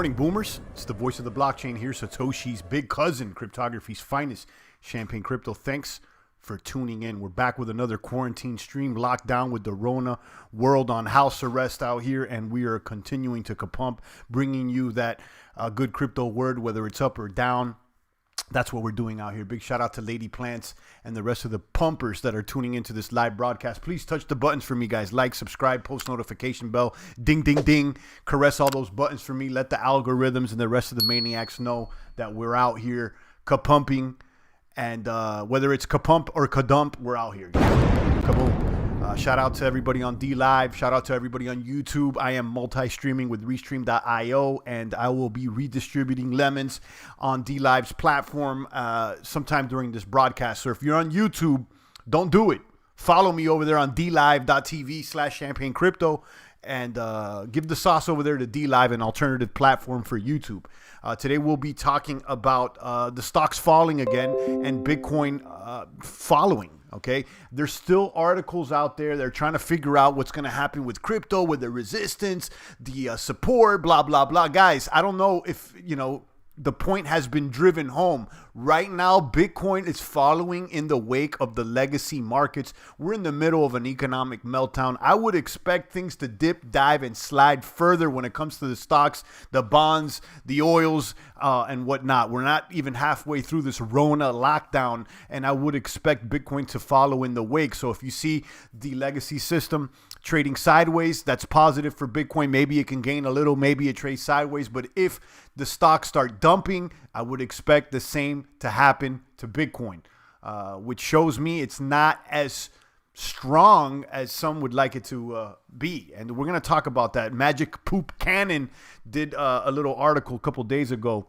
morning, boomers. It's the voice of the blockchain here, Satoshi's big cousin, cryptography's finest, Champagne Crypto. Thanks for tuning in. We're back with another quarantine stream, locked down with the Rona world on house arrest out here, and we are continuing to kapump, bringing you that good crypto word, whether it's up or down. That's what we're doing out here. Big shout out to Lady Plants and the rest of the pumpers that are tuning into this live broadcast. Please touch the buttons for me, guys. Like, subscribe, post notification bell, ding, ding, ding. Caress all those buttons for me. Let the algorithms and the rest of the maniacs know that we're out here kapumping. And whether it's kapump or kadump, we're out here. Kaboom. Shout out to everybody on DLive. Shout out to everybody on YouTube. I am multi-streaming with Restream.io, and I will be redistributing lemons on DLive's platform sometime during this broadcast. So if you're on YouTube, don't do it. Follow me over there on DLive.tv/Champagne Crypto, and give the sauce over there to DLive, an alternative platform for YouTube. Today we'll be talking about the stocks falling again and Bitcoin following. Okay, there's still articles out there. They're trying to figure out what's going to happen with crypto, with the resistance, the support, blah, blah, blah. Guys, I don't know if, the point has been driven home. Right now, Bitcoin is following in the wake of the legacy markets. We're in the middle of an economic meltdown. I would expect things to dip, dive, and slide further when it comes to the stocks, the bonds, the oils, and whatnot. We're not even halfway through this Rona lockdown, and I would expect Bitcoin to follow in the wake. So if you see the legacy system trading sideways, that's positive for Bitcoin. Maybe it can gain a little, maybe it trades sideways. But if the stocks start dumping, I would expect the same to happen to Bitcoin, which shows me it's not as strong as some would like it to be. And we're going to talk about that. Magic Poop Cannon did a little article a couple days ago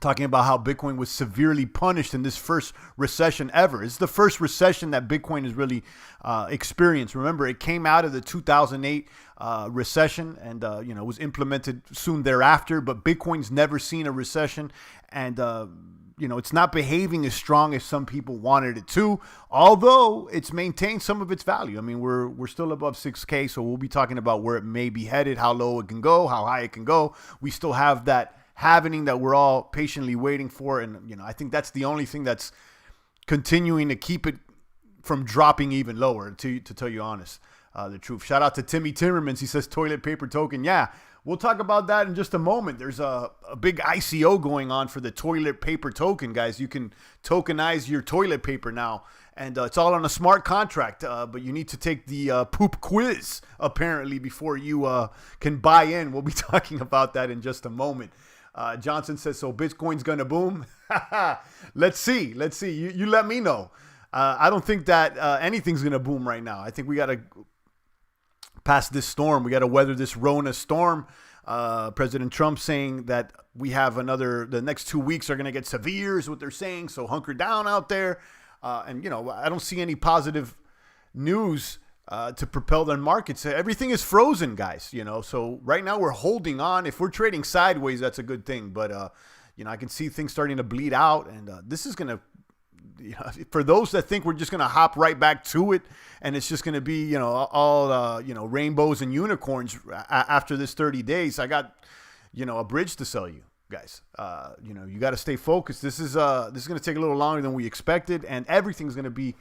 talking about how Bitcoin was severely punished in this first recession ever. It's the first recession that Bitcoin has really experienced. Remember, it came out of the 2008 recession and, it was implemented soon thereafter. But Bitcoin's never seen a recession, and, it's not behaving as strong as some people wanted it to, although it's maintained some of its value. I mean, we're still above 6K, so we'll be talking about where it may be headed, how low it can go, how high it can go. We still have that happening that we're all patiently waiting for. And, I think that's the only thing that's continuing to keep it from dropping even lower, to tell you honest, the truth. Shout out to Timmy Timmermans. He says toilet paper token. Yeah, we'll talk about that in just a moment. There's a big ICO going on for the toilet paper token, guys. You can tokenize your toilet paper now. And it's all on a smart contract, but you need to take the poop quiz, apparently, before you can buy in. We'll be talking about that in just a moment. Johnson says, so Bitcoin's going to boom? Let's see. You let me know. I don't think that anything's going to boom right now. I think we got to pass this storm. We got to weather this Rona storm. President Trump saying that we have the next 2 weeks are going to get severe is what they're saying. So hunker down out there. And I don't see any positive news to propel their markets. Everything is frozen, guys, so right now we're holding on. If we're trading sideways, that's a good thing. But, I can see things starting to bleed out, and this is going to, for those that think we're just going to hop right back to it and it's just going to be, all, rainbows and unicorns after this 30 days, I got, a bridge to sell you guys. You got to stay focused. This is going to take a little longer than we expected, and everything's going to be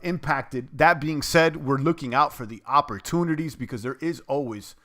impacted. That being said, we're looking out for the opportunities because there is always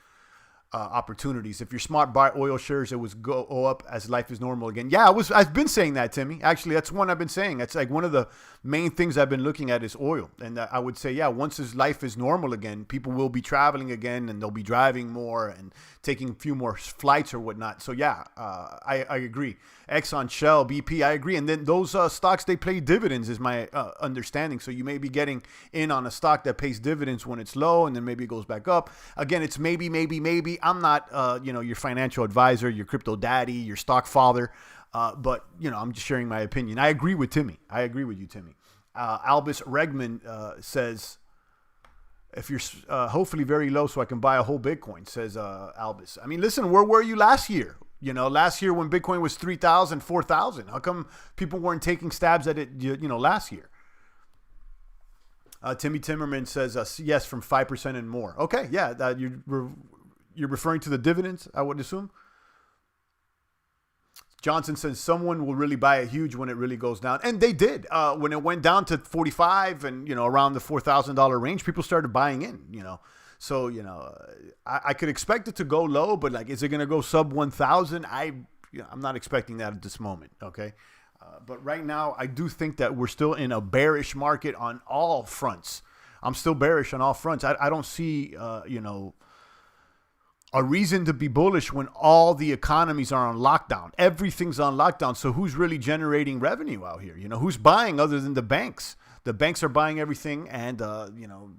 opportunities. If you're smart, buy oil shares. It was go up as life is normal again. Yeah, I've been saying that, Timmy. Actually, that's one I've been saying. That's like one of the main things I've been looking at is oil. And I would say, yeah, once this life is normal again, people will be traveling again and they'll be driving more and taking a few more flights or whatnot. So yeah, I agree. Exxon, Shell, BP, I agree. And then those stocks, they pay dividends is my understanding. So you may be getting in on a stock that pays dividends when it's low and then maybe it goes back up. Again, it's maybe. I'm not, your financial advisor, your crypto daddy, your stock father. But, I'm just sharing my opinion. I agree with Timmy. I agree with you, Timmy. Albus Regman says, if you're hopefully very low so I can buy a whole Bitcoin, says Albus. I mean, listen, where were you last year? Last year when Bitcoin was 3,000, 4,000, how come people weren't taking stabs at it, last year? Timmy Timmerman says, yes, from 5% and more. Okay, yeah, you're referring to the dividends, I would assume. Johnson says someone will really buy it huge when it really goes down. And they did. When it went down to 45 and, around the $4,000 range, people started buying in, So, I could expect it to go low, but like, is it going to go sub 1,000? I'm not expecting that at this moment. Okay. But right now, I do think that we're still in a bearish market on all fronts. I'm still bearish on all fronts. I don't see, a reason to be bullish when all the economies are on lockdown. Everything's on lockdown. So who's really generating revenue out here? Who's buying other than the banks? The banks are buying everything. And,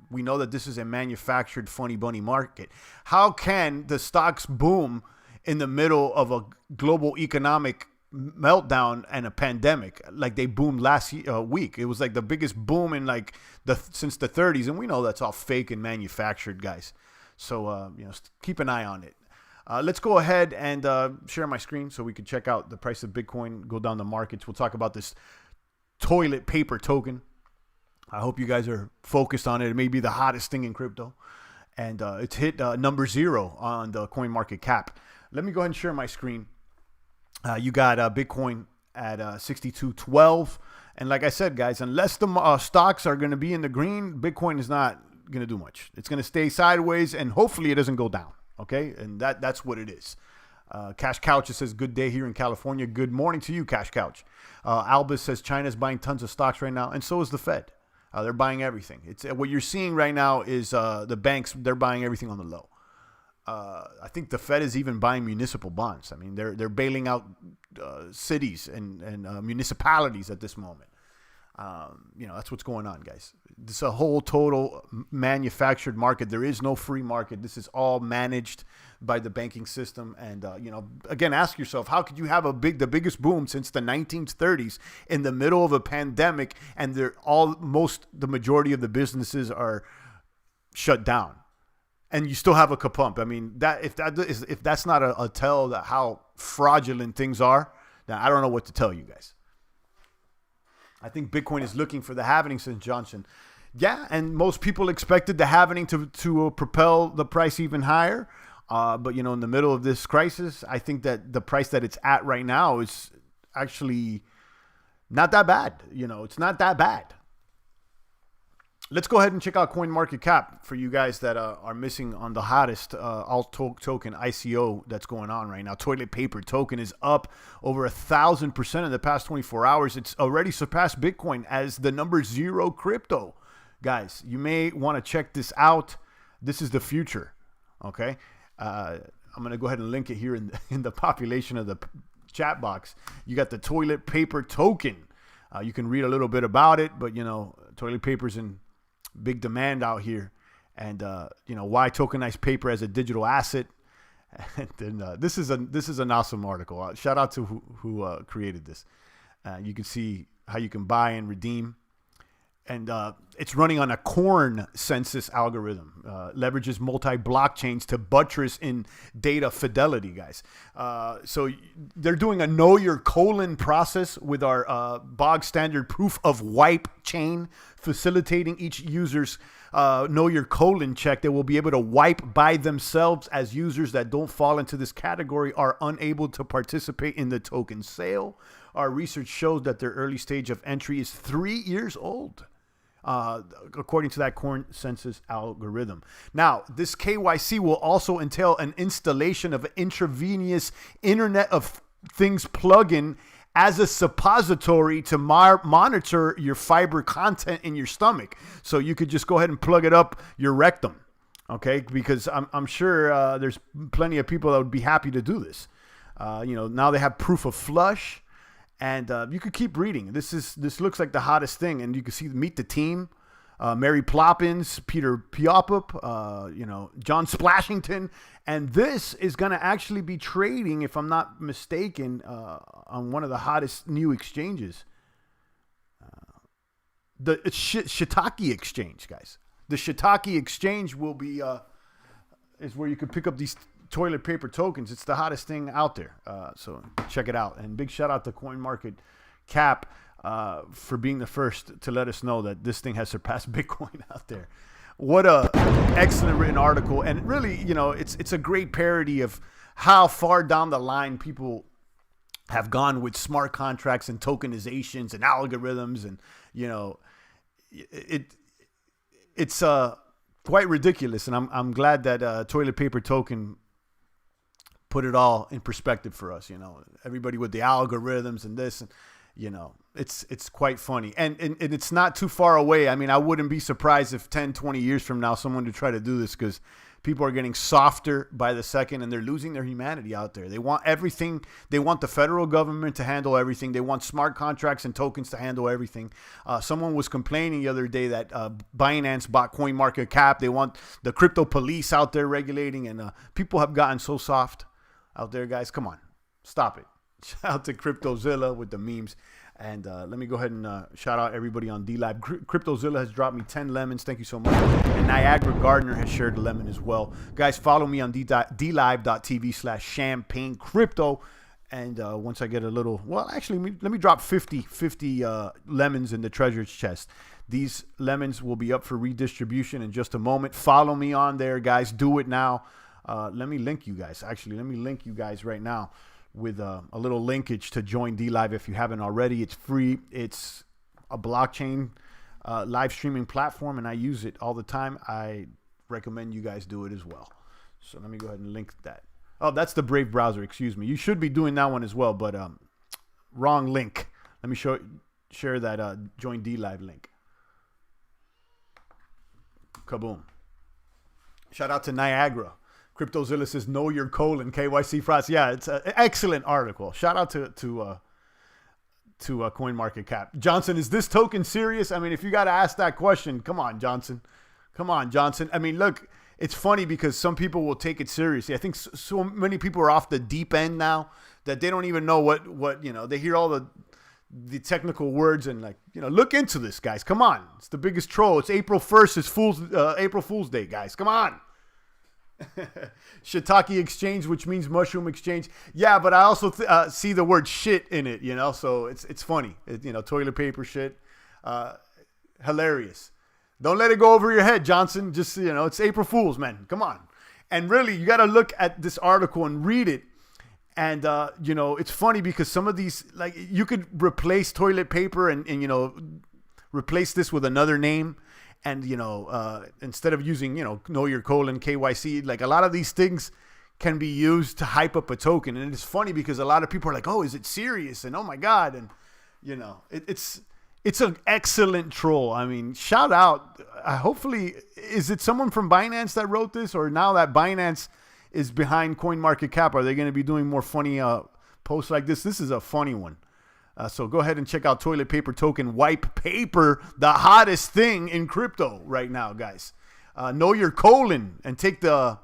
we know that this is a manufactured funny bunny market. How can the stocks boom in the middle of a global economic meltdown and a pandemic like they boomed last week? It was like the biggest boom in since the 30s. And we know that's all fake and manufactured, guys. So, keep an eye on it. Let's go ahead and share my screen so we can check out the price of Bitcoin, go down the markets. We'll talk about this toilet paper token. I hope you guys are focused on it. It may be the hottest thing in crypto. And it's hit number 0 on the CoinMarketCap. Let me go ahead and share my screen. You got Bitcoin at 62.12. And like I said, guys, unless the stocks are going to be in the green, Bitcoin is not going to do much. It's going to stay sideways, and hopefully it doesn't go down. Okay, and that's what it is. Cash Couch, it says, good day here in California. Good morning to you, Cash Couch. Albus says China's buying tons of stocks right now, and so is the Fed. They're buying everything. It's what you're seeing right now is the banks. They're buying everything on the low. I think the Fed is even buying municipal bonds. I mean, they're bailing out cities and municipalities at this moment. That's what's going on, guys. This is a whole total manufactured market. There is no free market. This is all managed by the banking system. And, again, ask yourself, how could you have the biggest boom since the 1930s in the middle of a pandemic, and the majority of the businesses are shut down, and you still have a kapump? I mean, if that's not a tell that how fraudulent things are, then I don't know what to tell you guys. I think Bitcoin is looking for the halvening, says Johnson. Yeah, and most people expected the halvening to propel the price even higher. But, in the middle of this crisis, I think that the price that it's at right now is actually not that bad. It's not that bad. Let's go ahead and check out CoinMarketCap for you guys that are missing on the hottest alt token ICO that's going on right now. Toilet paper token is up over 1,000% in the past 24 hours. It's already surpassed Bitcoin as the number 0 crypto. Guys, you may want to check this out. This is the future. Okay, I'm going to go ahead and link it here in the population of the chat box. You got the toilet paper token. You can read a little bit about it, but toilet paper's in big demand out here, and why tokenize paper as a digital asset. And then this is an awesome article. Shout out to who created this. You can see how you can buy and redeem, and it's running on a corn census algorithm. Leverages multi-blockchains to buttress in data fidelity, guys. So they're doing a know your colon process with our bog standard proof of wipe chain, facilitating each user's know your colon check. They will be able to wipe by themselves, as users that don't fall into this category are unable to participate in the token sale. Our research shows that their early stage of entry is 3 years old. According to that corn census algorithm. Now, this KYC will also entail an installation of an intravenous Internet of Things plugin as a suppository to monitor your fiber content in your stomach. So you could just go ahead and plug it up your rectum, okay? Because I'm sure there's plenty of people that would be happy to do this. Now they have proof of flush. And you could keep reading. This looks like the hottest thing, and you can see Meet the Team, Mary Ploppins, Peter Piopup, John Splashington, and this is going to actually be trading, if I'm not mistaken, on one of the hottest new exchanges, the Shiitake Exchange, guys. The Shiitake Exchange will be is where you can pick up these toilet paper tokens. It's the hottest thing out there. So check it out. And big shout out to CoinMarketCap for being the first to let us know that this thing has surpassed Bitcoin out there. What a excellent written article. And really, it's a great parody of how far down the line people have gone with smart contracts and tokenizations and algorithms, and it's quite ridiculous. And I'm glad that Toilet Paper Token put it all in perspective for us. Everybody with the algorithms and this, and it's quite funny, and it's not too far away. I mean, I wouldn't be surprised if 10, 20 years from now someone to try to do this, because people are getting softer by the second, and they're losing their humanity out there. They want everything. They want the federal government to handle everything. They want smart contracts and tokens to handle everything. Someone was complaining the other day that Binance bought CoinMarketCap. They want the crypto police out there regulating, and people have gotten so soft out there, guys. Come on, stop it. Shout out to CryptoZilla with the memes. And let me go ahead and shout out everybody on DLive. CryptoZilla has dropped me 10 lemons. Thank you so much. And Niagara Gardner has shared a lemon as well. Guys, follow me on dlive.tv/champagne crypto. And once I get a little, well, actually, let me drop 50 lemons in the treasures chest. These lemons will be up for redistribution in just a moment. Follow me on there, guys. Do it now. Let me link you guys. Actually, let me link you guys right now with a little linkage to join DLive if you haven't already. It's free. It's a blockchain live streaming platform, and I use it all the time. I recommend you guys do it as well. So let me go ahead and link that. Oh, that's the Brave browser. Excuse me. You should be doing that one as well, but wrong link. Let me share that join DLive link. Kaboom. Shout out to Niagara. CryptoZilla says, know your colon, KYC frauds. Yeah, it's an excellent article. Shout out to CoinMarketCap. Johnson, is this token serious? I mean, if you got to ask that question, come on, Johnson. Come on, Johnson. I mean, look, it's funny because some people will take it seriously. I think so many people are off the deep end now that they don't even know what they hear all the technical words and look into this, guys. Come on. It's the biggest troll. It's April 1st. It's April Fool's Day, guys. Come on. Shiitake exchange, which means mushroom exchange. Yeah, but I also see the word shit in it, so it's funny. Toilet paper shit. Hilarious. Don't let it go over your head, Johnson. Just, it's April Fool's, man. Come on. And really, you got to look at this article and read it. And, it's funny because some of these, you could replace toilet paper and replace this with another name. And, instead of using, know your colon, KYC, a lot of these things can be used to hype up a token. And it's funny because a lot of people are like, oh, is it serious? And oh my God. And, it's an excellent troll. I mean, shout out. Hopefully, is it someone from Binance that wrote this? Or now that Binance is behind CoinMarketCap, are they going to be doing more funny posts like this? This is a funny one. So go ahead and check out Toilet Paper Token Wipe Paper, the hottest thing in crypto right now, guys. Know your colon and take there's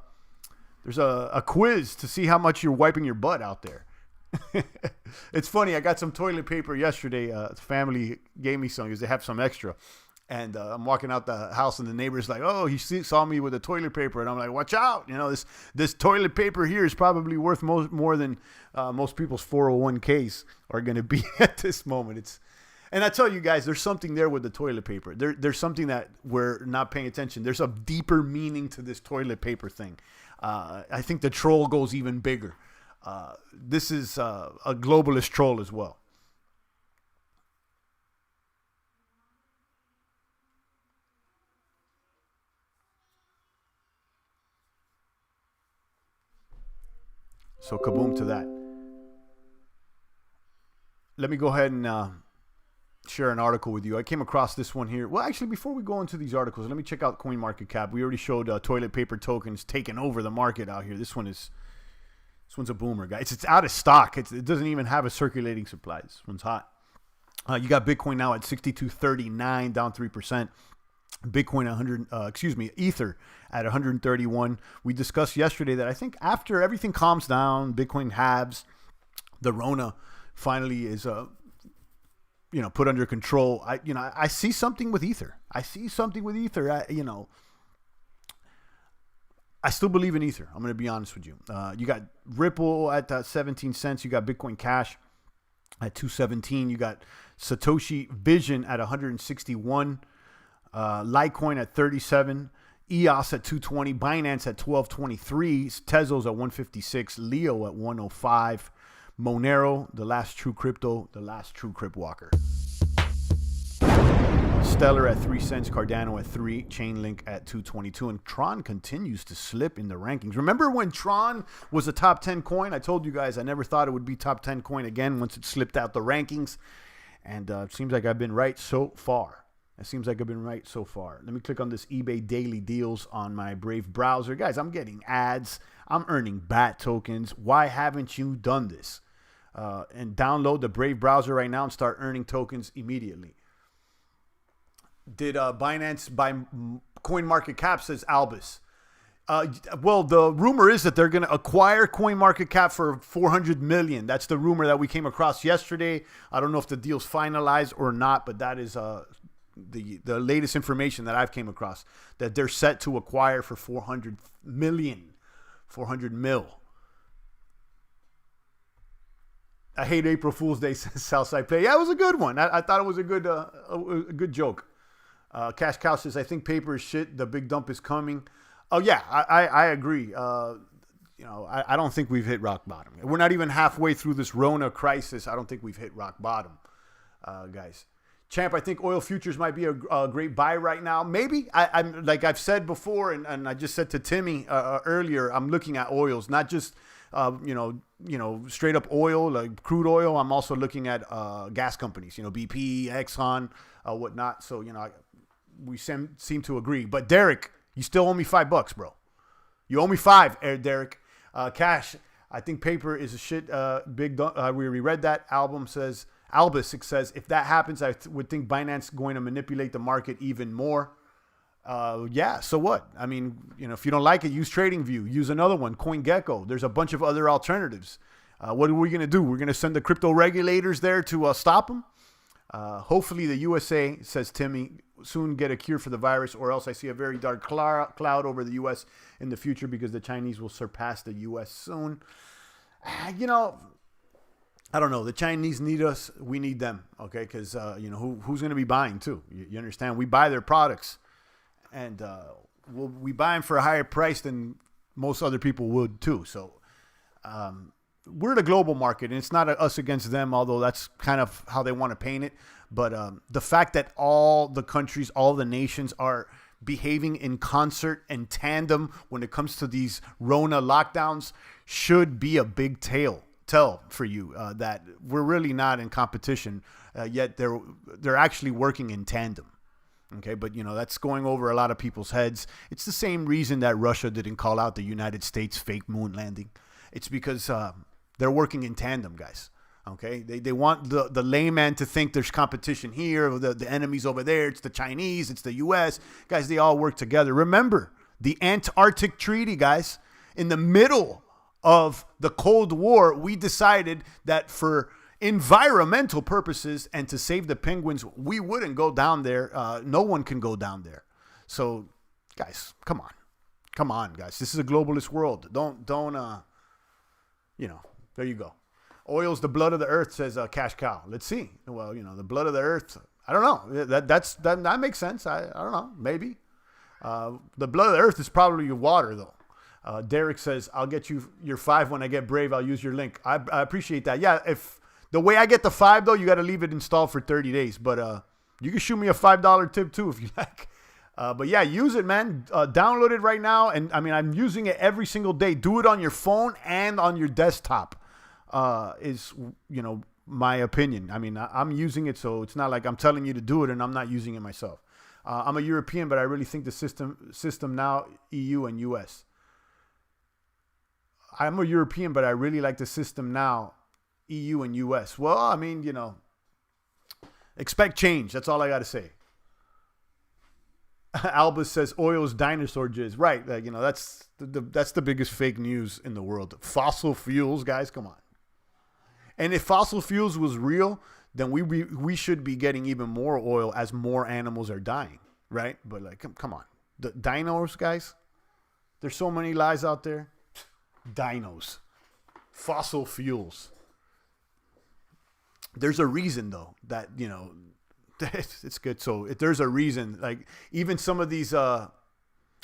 a quiz to see how much you're wiping your butt out there. It's funny. I got some toilet paper yesterday. The family gave me some because they have some extra. And I'm walking out the house and the neighbor's like, oh, he saw me with the toilet paper. And I'm like, watch out. This toilet paper here is probably worth more than most people's 401ks are going to be at this moment. And I tell you guys, there's something there with the toilet paper. There's something that we're not paying attention. There's a deeper meaning to this toilet paper thing. I think the troll goes even bigger. This is a globalist troll as well. So kaboom to that. Let me go ahead and share an article with you. I came across this one here. Well, actually, before we go into these articles, let me check out CoinMarketCap. We already showed toilet paper tokens taking over the market out here. This one's a boomer, guys. It's out of stock. It doesn't even have a circulating supply. This one's hot. You got Bitcoin now at 62.39, down 3%. Bitcoin Ether at 131. We discussed yesterday that I think after everything calms down, Bitcoin halves, the Rona finally is put under control. I see something with Ether. I still believe in Ether. I'm going to be honest with you. You got Ripple at 17 cents. You got Bitcoin Cash at 217. You got Satoshi Vision at 161. Litecoin at 37, EOS at 220, Binance at 1223, Tezos at 156, Leo at 105, Monero, the last true crypto, the last true Crip Walker. Stellar at 3 cents, Cardano at 3, Chainlink at 222, and Tron continues to slip in the rankings. Remember when Tron was a top 10 coin? I told you guys I never thought it would be top 10 coin again once it slipped out the rankings, and it seems like I've been right so far. Let me click on this eBay daily deals on my Brave browser. Guys, I'm getting ads. I'm earning BAT tokens. Why haven't you done this? And download the Brave browser right now and start earning tokens immediately. Did Binance buy CoinMarketCap, says Albus. Well, the rumor is that they're going to acquire CoinMarketCap for $400 million. That's the rumor that we came across yesterday. I don't know if the deal's finalized or not, but that is the latest information that I've came across, that they're set to acquire for $400 million. 400 mil. I hate April Fool's Day, says Southside Play. Yeah, it was a good one. I thought it was a good joke. Cash Cow says, I think paper is shit. The big dump is coming. Oh, yeah, I agree. I don't think we've hit rock bottom. We're not even halfway through this Rona crisis. I don't think we've hit rock bottom, guys. Champ, I think oil futures might be a great buy right now. Maybe. I'm like I've said before, and I just said to Timmy earlier, I'm looking at oils, not just straight up oil, like crude oil. I'm also looking at gas companies, BP, Exxon, whatnot. So, we seem to agree. But Derek, you still owe me $5, bro. You owe me $5, Derek. Cash, I think paper is a shit. Big. We read that. Albus says, if that happens, I would think Binance going to manipulate the market even more. Yeah, so what? I mean, if you don't like it, use TradingView. Use another one, CoinGecko. There's a bunch of other alternatives. What are we going to do? We're going to send the crypto regulators there to stop them? Hopefully the USA, says Timmy, soon get a cure for the virus, or else I see a very dark cloud over the U.S. in the future because the Chinese will surpass the U.S. soon. I don't know. The Chinese need us. We need them, okay? Because, who's going to be buying, too? You understand? We buy their products, and we buy them for a higher price than most other people would, too. So we're the global market, and it's not us against them, although that's kind of how they want to paint it. But the fact that all the countries, all the nations are behaving in concert and tandem when it comes to these Rona lockdowns should be a big tell for you that we're really not in competition, yet they're actually working in tandem. Okay, but that's going over a lot of people's heads. It's the same reason that Russia didn't call out the United States fake moon landing. It's because they're working in tandem, guys. Okay, they want the layman to think there's competition here, the enemies over there. It's the Chinese, it's the U.S. Guys, they all work together. Remember the Antarctic Treaty, guys. In the middle of the Cold War, we decided that for environmental purposes and to save the penguins, we wouldn't go down there. No one can go down there. So, guys, come on, guys. This is a globalist world. Don't. There you go. Oil's the blood of the earth, says Cash Cow. Let's see. Well, the blood of the earth. I don't know. That makes sense. I don't know. Maybe. The blood of the earth is probably your water, though. Derek says, I'll get you your $5 when I get Brave. I'll use your link. I appreciate that. Yeah, if the way I get the $5, though, you got to leave it installed for 30 days. But you can shoot me a $5 tip, too, if you like. But yeah, use it, man. Download it right now. And I mean, I'm using it every single day. Do it on your phone and on your desktop. Is my opinion. I mean, I'm using it, so it's not like I'm telling you to do it and I'm not using it myself. I'm a European, but I really think the system now, EU and US. I'm a European, but I really like the system now, EU and US. Well, I mean, expect change. That's all I got to say. Albus says oil's dinosaur jizz. Right. That's the biggest fake news in the world. Fossil fuels, guys. Come on. And if fossil fuels was real, then we should be getting even more oil as more animals are dying, right? But come on, the dinos, guys. There's so many lies out there. Dinos, fossil fuels. There's a reason though that it's good. So if there's a reason, like even some of these. I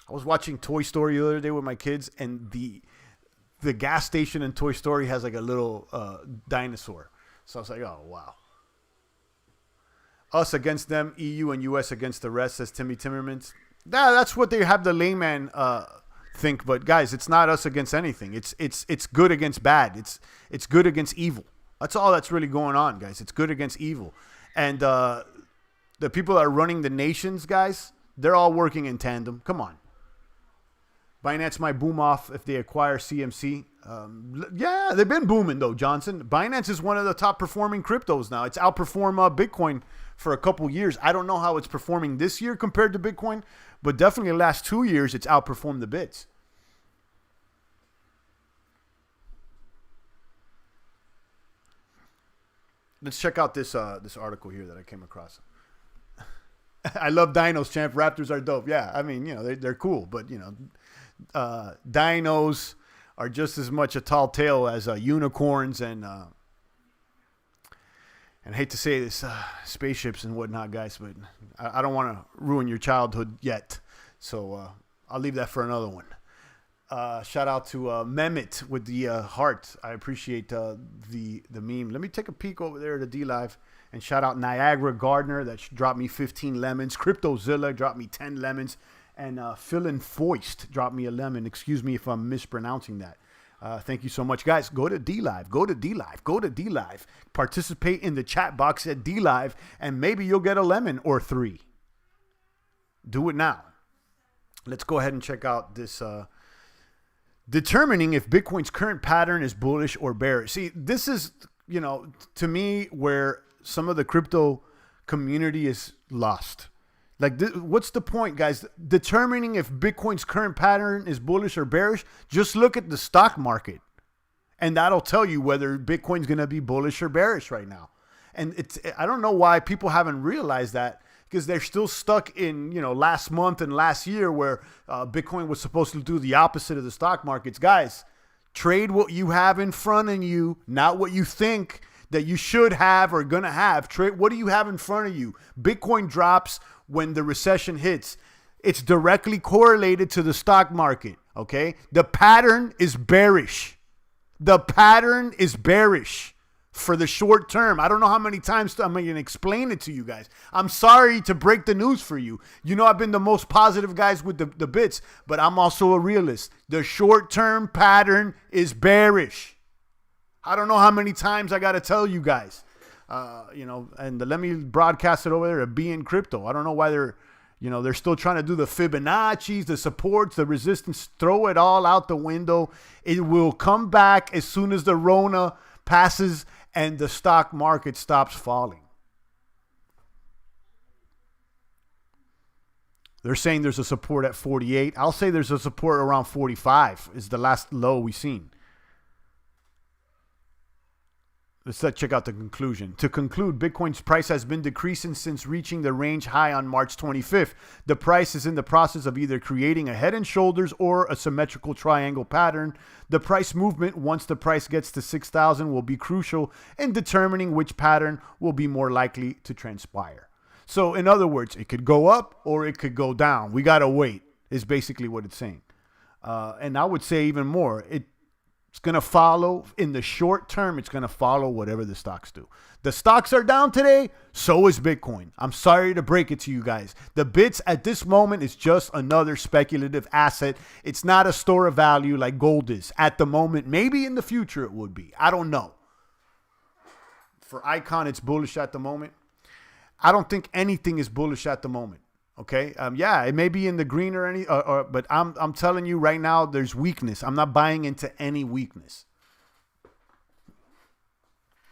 was watching Toy Story the other day with my kids, and the gas station in Toy Story has like a little dinosaur. So I was like, oh, wow. Us against them, EU and US against the rest, says Timmy Timmermans. That's what they have the layman think. But guys, it's not us against anything. It's good against bad. It's good against evil. That's all that's really going on, guys. It's good against evil. And the people that are running the nations, guys, they're all working in tandem. Come on. Binance might boom off if they acquire CMC. Yeah, they've been booming, though, Johnson. Binance is one of the top performing cryptos now. It's outperformed Bitcoin for a couple years. I don't know how it's performing this year compared to Bitcoin, but definitely the last 2 years, it's outperformed the bits. Let's check out this article here that I came across. I love dinos, champ. Raptors are dope. Yeah, I mean, they're cool, but, dinos are just as much a tall tale as unicorns and hate to say this, spaceships and whatnot, guys, but I don't want to ruin your childhood yet. So I'll leave that for another one. Shout out to Mehmet with the heart. I appreciate the meme. Let me take a peek over there to D-Live and shout out Niagara Gardner that dropped me 15 lemons. CryptoZilla dropped me 10 lemons. And Philin Foist dropped me a lemon. Excuse me if I'm mispronouncing that. Thank you so much, guys. Go to D-Live. Go to D-Live. Go to D-Live. Participate in the chat box at D-Live, and maybe you'll get a lemon or 3. Do it now. Let's go ahead and check out this. Determining if Bitcoin's current pattern is bullish or bearish. See, this is, to me, where some of the crypto community is lost. Like, what's the point, guys? Determining if Bitcoin's current pattern is bullish or bearish, just look at the stock market. And that'll tell you whether Bitcoin's going to be bullish or bearish right now. And I don't know why people haven't realized that, because they're still stuck in, last month and last year where Bitcoin was supposed to do the opposite of the stock markets. Guys, trade what you have in front of you, not what you think that you should have or going to have. Trade what do you have in front of you? Bitcoin drops when the recession hits. It's directly correlated to the stock market, okay? The pattern is bearish. The pattern is bearish for the short term. I don't know how many times I'm going to explain it to you guys. I'm sorry to break the news for you. I've been the most positive guys with the bits, but I'm also a realist. The short-term pattern is bearish. I don't know how many times I got to tell you guys. And let me broadcast it over there at Be in Crypto. I don't know why they're still trying to do the Fibonacci's, the supports, the resistance, throw it all out the window. It will come back as soon as the Rona passes and the stock market stops falling. They're saying there's a support at 48. I'll say there's a support around 45 is the last low we've seen. Let's check out the conclusion. To conclude, Bitcoin's price has been decreasing since reaching the range high on March 25th. The price is in the process of either creating a head and shoulders or a symmetrical triangle pattern. The price movement, once the price gets to 6,000, will be crucial in determining which pattern will be more likely to transpire. So, in other words, it could go up or it could go down. We got to wait, is basically what it's saying. And I would say even more, it's going to follow, in the short term, it's going to follow whatever the stocks do. The stocks are down today, so is Bitcoin. I'm sorry to break it to you guys. The bits at this moment is just another speculative asset. It's not a store of value like gold is at the moment. Maybe in the future it would be. I don't know. For Icon, it's bullish at the moment. I don't think anything is bullish at the moment. Okay. Yeah, it may be in the green or any, but I'm telling you right now, there's weakness. I'm not buying into any weakness.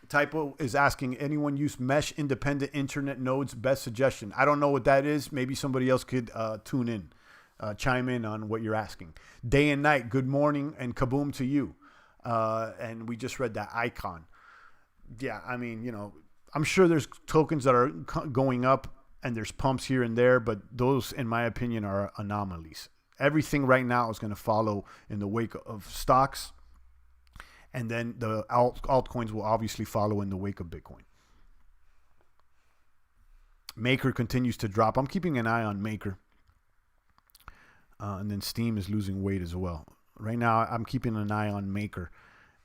Typo is asking, anyone use mesh independent internet nodes? Best suggestion. I don't know what that is. Maybe somebody else could tune in, chime in on what you're asking. Day and night. Good morning and kaboom to you. And we just read that Icon. Yeah, I mean, I'm sure there's tokens that are going up. And there's pumps here and there, but those, in my opinion, are anomalies. Everything right now is going to follow in the wake of stocks. And then the altcoins will obviously follow in the wake of Bitcoin. Maker continues to drop. I'm keeping an eye on Maker. And then Steam is losing weight as well. Right now, I'm keeping an eye on Maker.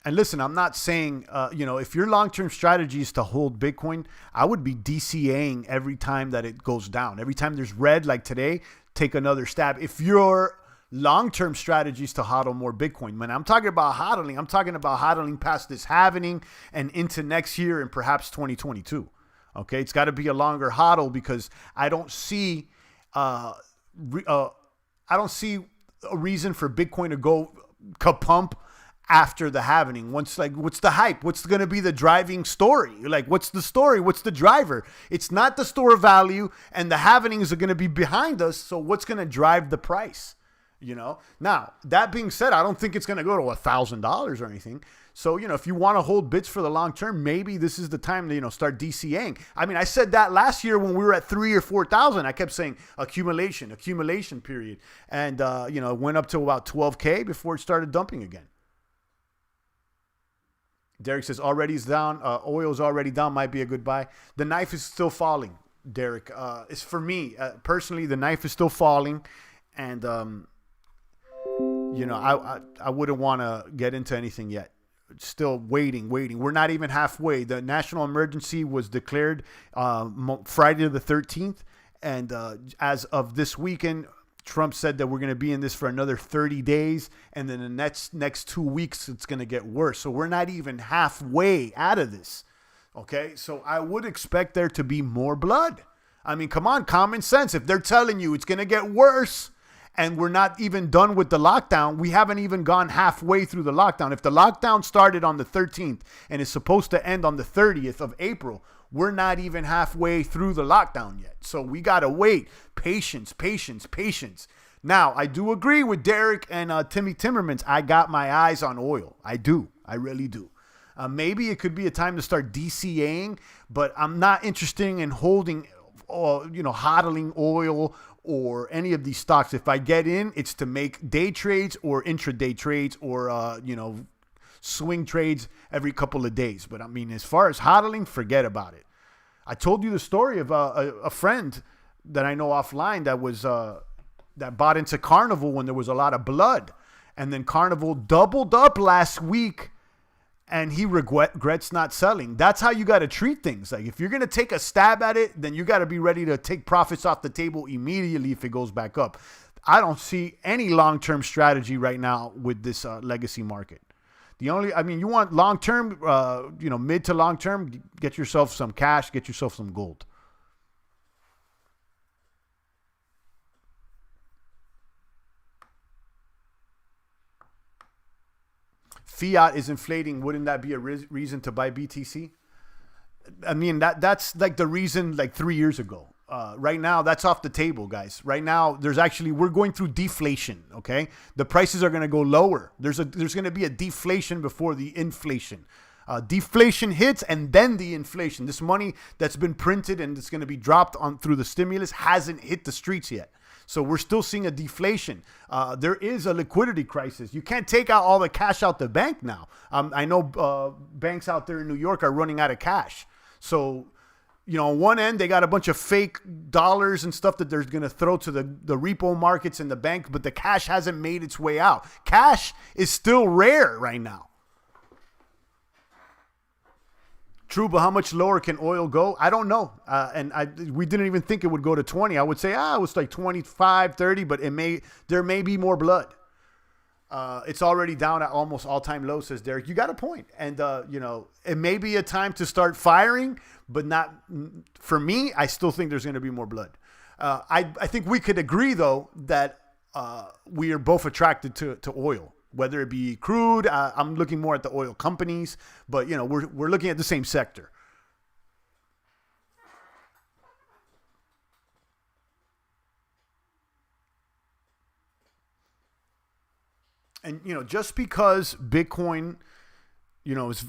And listen, I'm not saying, if your long-term strategy is to hold Bitcoin, I would be DCAing every time that it goes down. Every time there's red, like today, take another stab. If your long-term strategy is to hodl more Bitcoin, when I'm talking about hodling, I'm talking about hodling past this halvening and into next year and perhaps 2022. Okay, it's got to be a longer hodl because I don't see a reason for Bitcoin to go kapump after the halvening. What's the hype? What's going to be the driving story? Like, what's the story? What's the driver? It's not the store value, and the halvenings are going to be behind us. So what's going to drive the price? Now, that being said, I don't think it's going to go to $1,000 or anything. So, if you want to hold bits for the long term, maybe this is the time to, start DCAing. I mean, I said that last year when we were at 3,000 or 4,000, I kept saying accumulation period. And, it went up to about 12K before it started dumping again. Derek says already is down. Oil's already down. Might be a good buy. The knife is still falling, Derek. It's for me personally. The knife is still falling, and I wouldn't want to get into anything yet. Still waiting. We're not even halfway. The national emergency was declared Friday the 13th, and as of this weekend, Trump said that we're going to be in this for another 30 days, and then the next 2 weeks, it's going to get worse. So we're not even halfway out of this, okay? So I would expect there to be more blood. I mean, come on, common sense. If they're telling you it's going to get worse, and we're not even done with the lockdown, we haven't even gone halfway through the lockdown. If the lockdown started on the 13th and is supposed to end on the 30th of April, we're not even halfway through the lockdown yet. So we got to wait. Patience. Now, I do agree with Derek and Timmy Timmermans. I got my eyes on oil. I do. I really do. Maybe it could be a time to start DCAing, but I'm not interested in holding, hodling oil or any of these stocks. If I get in, it's to make day trades or intraday trades or, swing trades every couple of days. But I mean, as far as hodling, forget about it. I told you the story of a friend that I know offline that was that bought into Carnival when there was a lot of blood, and then Carnival doubled up last week, and he regrets not selling. That's how you got to treat things. Like, if you're gonna take a stab at it, then you got to be ready to take profits off the table immediately if it goes back up. I don't see any long-term strategy right now with this legacy market. You want long-term, mid to long-term, get yourself some cash, get yourself some gold. Fiat is inflating. Wouldn't that be a reason to buy BTC? I mean, that's like the reason like 3 years ago. Right now, that's off the table, guys. Right now, we're going through deflation, okay? The prices are going to go lower. There's going to be a deflation before the inflation. Deflation hits and then the inflation. This money that's been printed and it's going to be dropped on through the stimulus hasn't hit the streets yet. So we're still seeing a deflation. There is a liquidity crisis. You can't take out all the cash out the bank now. I know banks out there in New York are running out of cash. So, on one end, they got a bunch of fake dollars and stuff that they're going to throw to the repo markets and the bank, but the cash hasn't made its way out. Cash is still rare right now. True, but how much lower can oil go? I don't know. We didn't even think it would go to 20. I would say, it was like 25, 30, but there may be more blood. It's already down at almost all-time low, says Derek. You got a point. And, it may be a time to start firing, but not for me. I still think there's going to be more blood. I think we could agree, though, that we are both attracted to oil, whether it be crude. I'm looking more at the oil companies, but, we're looking at the same sector. And, just because Bitcoin, is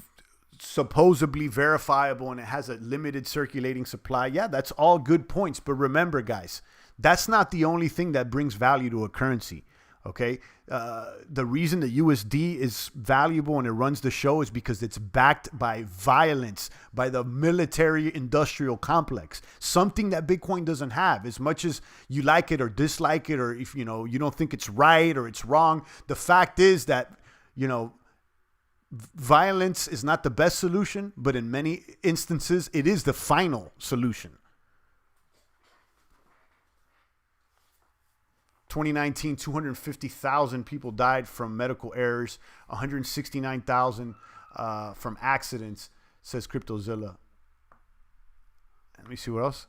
supposedly verifiable and it has a limited circulating supply, yeah, that's all good points. But remember, guys, that's not the only thing that brings value to a currency. Okay, the reason the USD is valuable and it runs the show is because it's backed by violence, by the military-industrial complex. Something that Bitcoin doesn't have. As much as you like it or dislike it, or if you don't think it's right or it's wrong, the fact is that violence is not the best solution, but in many instances, it is the final solution. 2019, 250,000 people died from medical errors, 169,000 from accidents, says CryptoZilla. Let me see what else.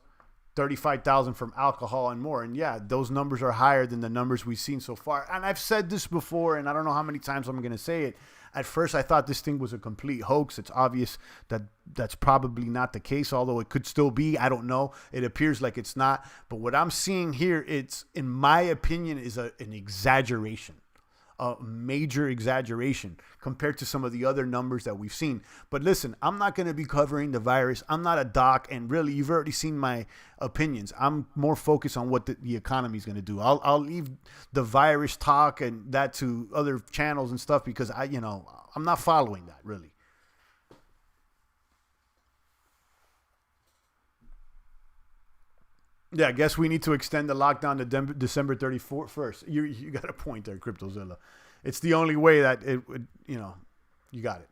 35,000 from alcohol and more. And yeah, those numbers are higher than the numbers we've seen so far. And I've said this before, and I don't know how many times I'm going to say it. At first, I thought this thing was a complete hoax. It's obvious that that's probably not the case, although it could still be. I don't know. It appears like it's not. But what I'm seeing here, it's, in my opinion, is an exaggeration. A major exaggeration compared to some of the other numbers that we've seen. But listen, I'm not going to be covering the virus. I'm not a doc, and really, you've already seen my opinions. I'm more focused on what the economy is going to do. I'll leave the virus talk and that to other channels and stuff because I'm not following that really. Yeah, I guess we need to extend the lockdown to December 31st. You got a point there, CryptoZilla. It's the only way that it would, you got it.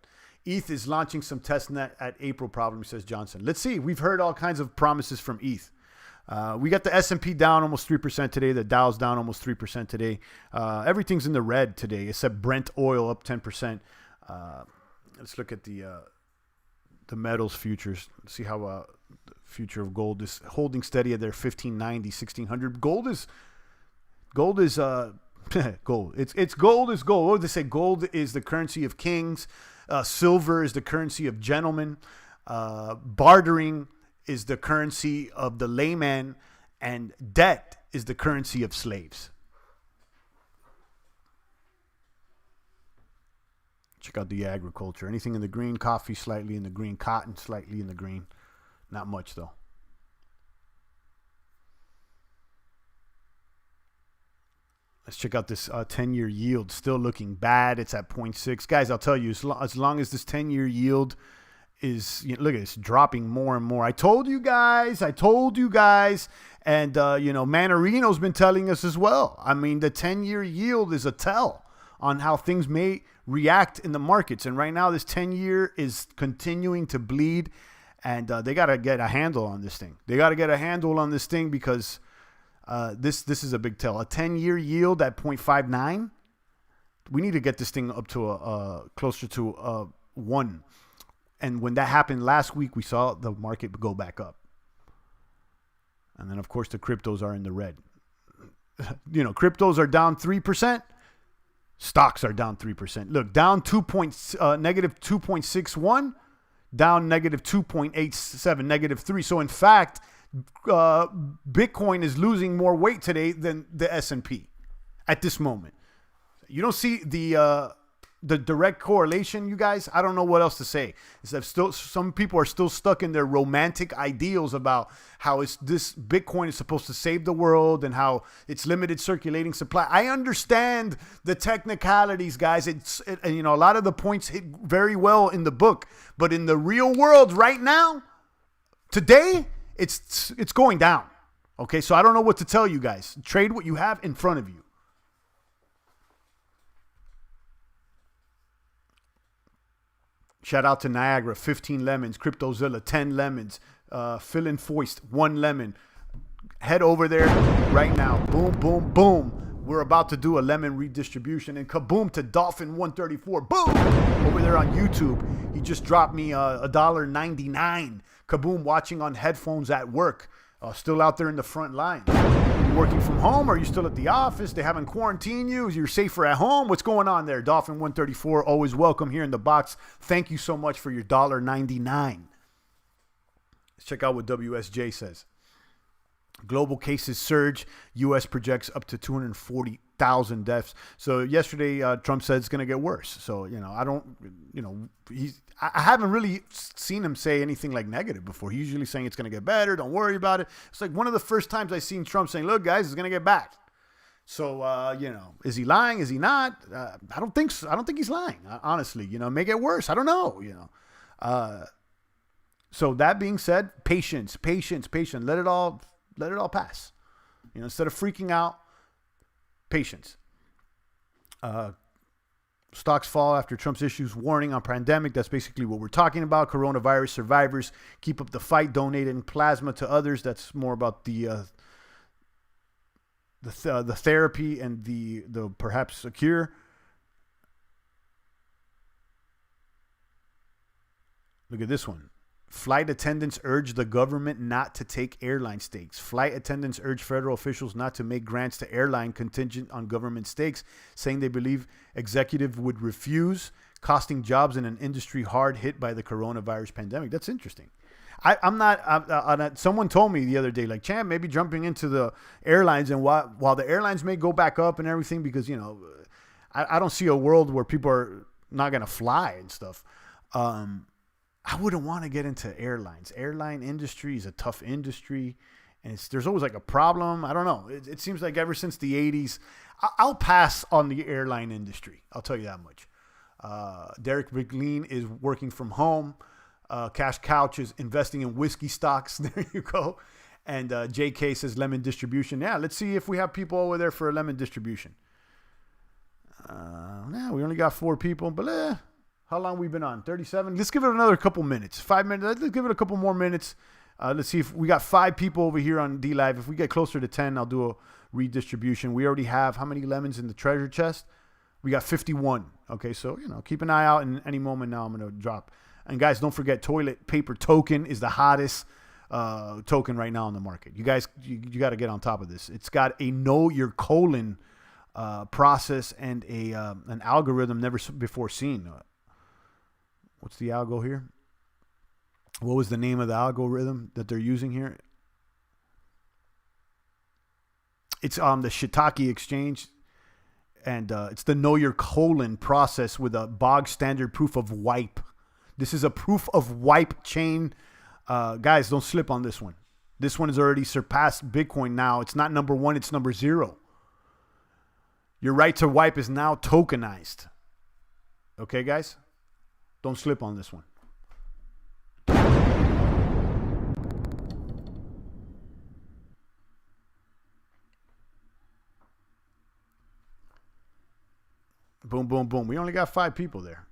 ETH is launching some testnet at April problem, says Johnson. Let's see. We've heard all kinds of promises from ETH. We got the S&P down almost 3% today. The Dow's down almost 3% today. Everything's in the red today, except Brent oil up 10%. Let's look at the metals futures. See how the future of gold is holding steady at their 1590, 1600. Gold is gold. It's gold is gold. What would they say? Gold is the currency of kings. Silver is the currency of gentlemen. Bartering is the currency of the layman, and debt is the currency of slaves. Check out the agriculture. Anything in the green, coffee slightly in the green, cotton slightly in the green. Not much though. Let's check out this 10-year yield. Still looking bad. It's at 0.6. Guys, I'll tell you, as long as this 10-year yield is, look at it, it's dropping more and more. I told you guys. And, Manarino's been telling us as well. I mean, the 10-year yield is a tell on how things may react in the markets. And right now, this 10-year is continuing to bleed. And they got to get a handle on this thing. Because this is a big tell. A 10-year yield at 0.59. We need to get this thing up to closer to 1. And when that happened last week, we saw the market go back up. And then, of course, the cryptos are in the red. Cryptos are down 3%. Stocks are down 3%. Look, down negative 2.61. Down negative 2.87, negative 3. So, in fact, Bitcoin is losing more weight today than the S&P at this moment. You don't see the direct correlation, you guys. I don't know what else to say. Is that some people are still stuck in their romantic ideals about how this Bitcoin is supposed to save the world and how it's limited circulating supply. I understand the technicalities, guys. A lot of the points hit very well in the book, but in the real world right now, today, it's going down. Okay, so I don't know what to tell you guys. Trade what you have in front of you. Shout out to Niagara, 15 lemons. CryptoZilla, 10 lemons. Phil and Foist, 1 lemon. Head over there right now. Boom, boom, boom. We're about to do a lemon redistribution. And kaboom to Dolphin134. Boom! Over there on YouTube. He just dropped me $1.99. Kaboom, watching on headphones at work. Still out there in the front line. Working from home? Are you still at the office? They haven't quarantined you? You're safer at home? What's going on there? Dolphin134, always welcome here in the box. Thank you so much for your $1.99. Let's check out what WSJ says. Global cases surge. U.S. projects up to 240,000 deaths. So yesterday, Trump said it's going to get worse. So, I haven't really seen him say anything like negative before. He's usually saying it's going to get better. Don't worry about it. It's like one of the first times I seen Trump saying, look, guys, it's going to get bad. So, is he lying? Is he not? I don't think so. I don't think he's lying, honestly. Make it worse. I don't know. So that being said, patience. Let it all pass. Instead of freaking out, patience. Stocks fall after Trump's issues warning on pandemic. That's basically what we're talking about. Coronavirus survivors keep up the fight, donating plasma to others. That's more about the therapy and the perhaps a cure. Look at this one. Flight attendants urge the government not to take airline stakes. Flight attendants urge federal officials not to make grants to airline contingent on government stakes, saying they believe executive would refuse, costing jobs in an industry hard hit by the coronavirus pandemic. That's interesting. I'm not. Someone told me the other day, like, Champ, maybe jumping into the airlines, and while the airlines may go back up and everything, because I don't see a world where people are not gonna fly and stuff. I wouldn't want to get into airlines. Airline industry is a tough industry, and there's always like a problem. I don't know. It seems like ever since the 80s, I'll pass on the airline industry. I'll tell you that much. Derek McLean is working from home. Cash Couch is investing in whiskey stocks. There you go. And JK says lemon distribution. Yeah, let's see if we have people over there for a lemon distribution. We only got 4 people, but how long we been on? 37? Let's give it another couple minutes. 5 minutes. Let's give it a couple more minutes. Let's see if we got 5 people over here on D Live. If we get closer to 10, I'll do a redistribution. We already have how many lemons in the treasure chest? We got 51. Okay, so keep an eye out, and any moment now I'm gonna drop. And guys, don't forget, toilet paper token is the hottest token right now on the market. You guys, you got to get on top of this. It's got a know your colon process and an algorithm never before seen. What's the algo here? What was the name of the algorithm that they're using here? It's on the Shiitake exchange, and it's the know your colon process with a bog standard proof of wipe. This is a proof of wipe chain. Guys, don't slip on this one. This one has already surpassed Bitcoin now. It's not number 1, it's number 0. Your right to wipe is now tokenized. Okay, guys? Don't slip on this one. Boom, boom, boom. We only got 5 people there.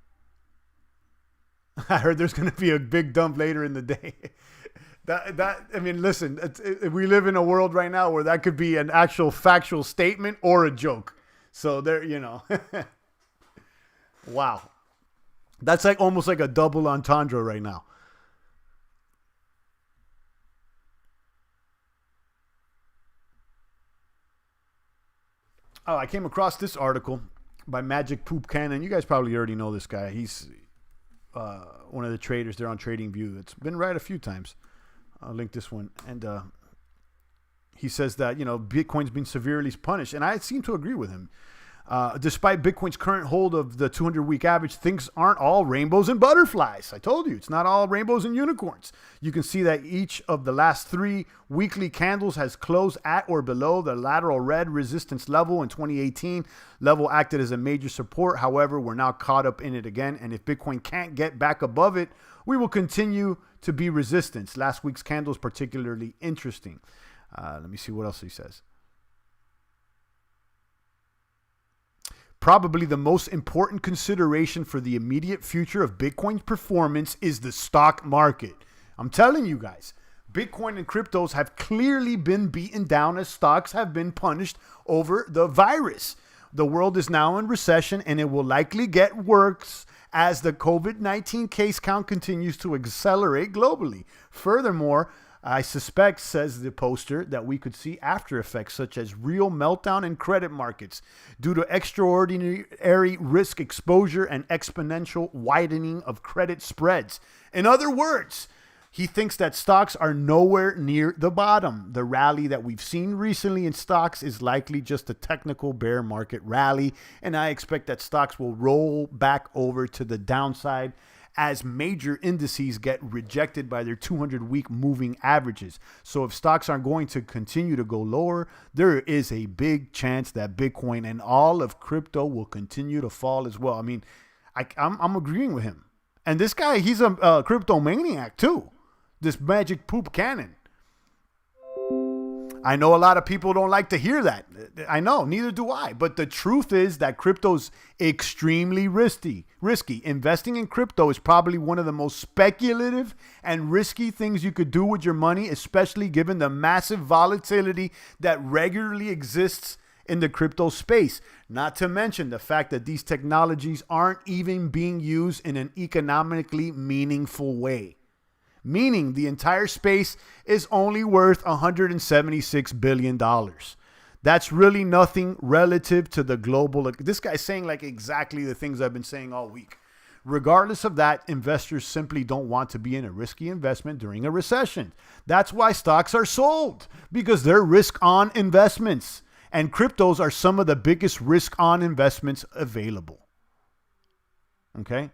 I heard there's going to be a big dump later in the day. Listen, we live in a world right now where that could be an actual factual statement or a joke. So there, wow. That's like almost like a double entendre right now. Oh, I came across this article by Magic Poop Cannon. You guys probably already know this guy. He's one of the traders there on TradingView. It's been right a few times. I'll link this one. And he says that, Bitcoin's been severely punished. And I seem to agree with him. Despite Bitcoin's current hold of the 200-week average, things aren't all rainbows and butterflies. I told you, it's not all rainbows and unicorns. You can see that each of the last 3 weekly candles has closed at or below the lateral red resistance level in 2018. Level acted as a major support. However, we're now caught up in it again. And if Bitcoin can't get back above it, we will continue to be resistance. Last week's candle is particularly interesting. Let me see what else he says. Probably the most important consideration for the immediate future of Bitcoin's performance is the stock market. I'm telling you guys, Bitcoin and cryptos have clearly been beaten down as stocks have been punished over the virus. The world is now in recession, and it will likely get worse as the COVID-19 case count continues to accelerate globally. Furthermore, I suspect, says the poster, that we could see after effects such as real meltdown in credit markets due to extraordinary risk exposure and exponential widening of credit spreads. In other words, he thinks that stocks are nowhere near the bottom. The rally that we've seen recently in stocks is likely just a technical bear market rally, and I expect that stocks will roll back over to the downside as major indices get rejected by their 200-week moving averages. So if stocks are going to continue to go lower, there is a big chance that Bitcoin and all of crypto will continue to fall as well. I mean, I'm agreeing with him. And this guy, he's a crypto maniac too. This Magic Poop Cannon. I know a lot of people don't like to hear that. I know, neither do I. But the truth is that crypto's extremely risky. Investing in crypto is probably one of the most speculative and risky things you could do with your money, especially given the massive volatility that regularly exists in the crypto space. Not to mention the fact that these technologies aren't even being used in an economically meaningful way. Meaning the entire space is only worth $176 billion. That's really nothing relative to the global. This guy's saying like exactly the things I've been saying all week. Regardless of that, investors simply don't want to be in a risky investment during a recession. That's why stocks are sold, because they're risk-on investments. And cryptos are some of the biggest risk-on investments available. Okay?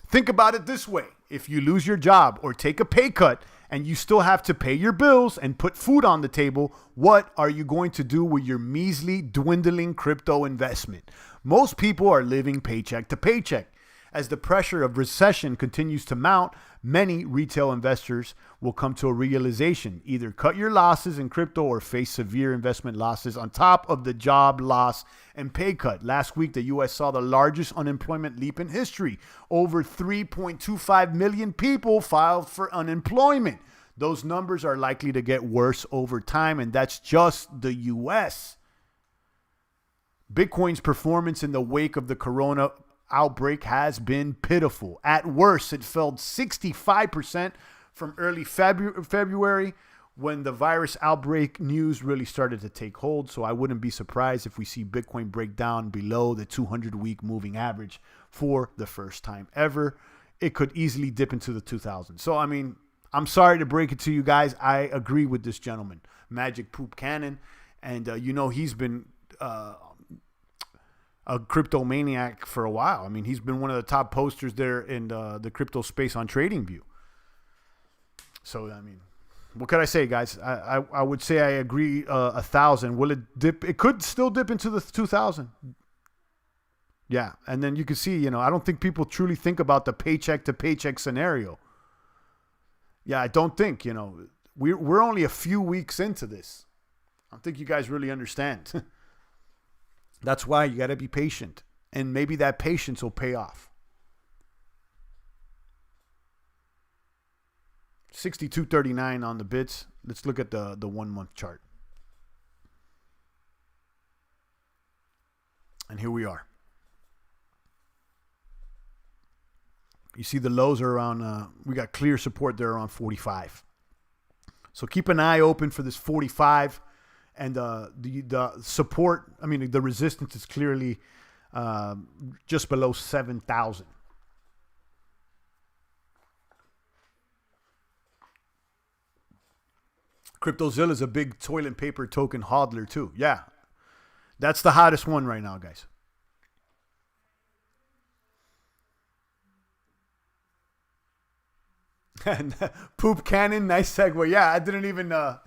Think about it this way. If you lose your job or take a pay cut and you still have to pay your bills and put food on the table, what are you going to do with your measly, dwindling crypto investment? Most people are living paycheck to paycheck. As the pressure of recession continues to mount, many retail investors will come to a realization: either cut your losses in crypto or face severe investment losses on top of the job loss and pay cut. Last week, the U.S. saw the largest unemployment leap in history. Over 3.25 million people filed for unemployment. Those numbers are likely to get worse over time, and that's just the U.S. Bitcoin's performance in the wake of the corona outbreak has been pitiful. At worst, it fell 65% from early February when the virus outbreak news really started to take hold. So I wouldn't be surprised if we see Bitcoin break down below the 200-week moving average for the first time ever. It could easily dip into the 2000s. So, I mean, I'm sorry to break it to you guys. I agree with this gentleman, Magic Poop Cannon. And, he's been a crypto maniac for a while. I mean, he's been one of the top posters there in the crypto space on TradingView. So, I mean, what could I say, guys? I would say I agree 1,000. Will it dip? It could still dip into the 2,000. Yeah, and then you can see, I don't think people truly think about the paycheck to paycheck scenario. Yeah, I don't think, we're only a few weeks into this. I don't think you guys really understand. That's why you got to be patient. And maybe that patience will pay off. 62.39 on the bits. Let's look at the 1 month chart. And here we are. You see the lows are around, we got clear support there around 45. So keep an eye open for this 45. And the support, the resistance is clearly just below 7,000. CryptoZilla is a big toilet paper token hodler too. Yeah, that's the hottest one right now, guys. And Poop Cannon, nice segue. Yeah, I didn't even I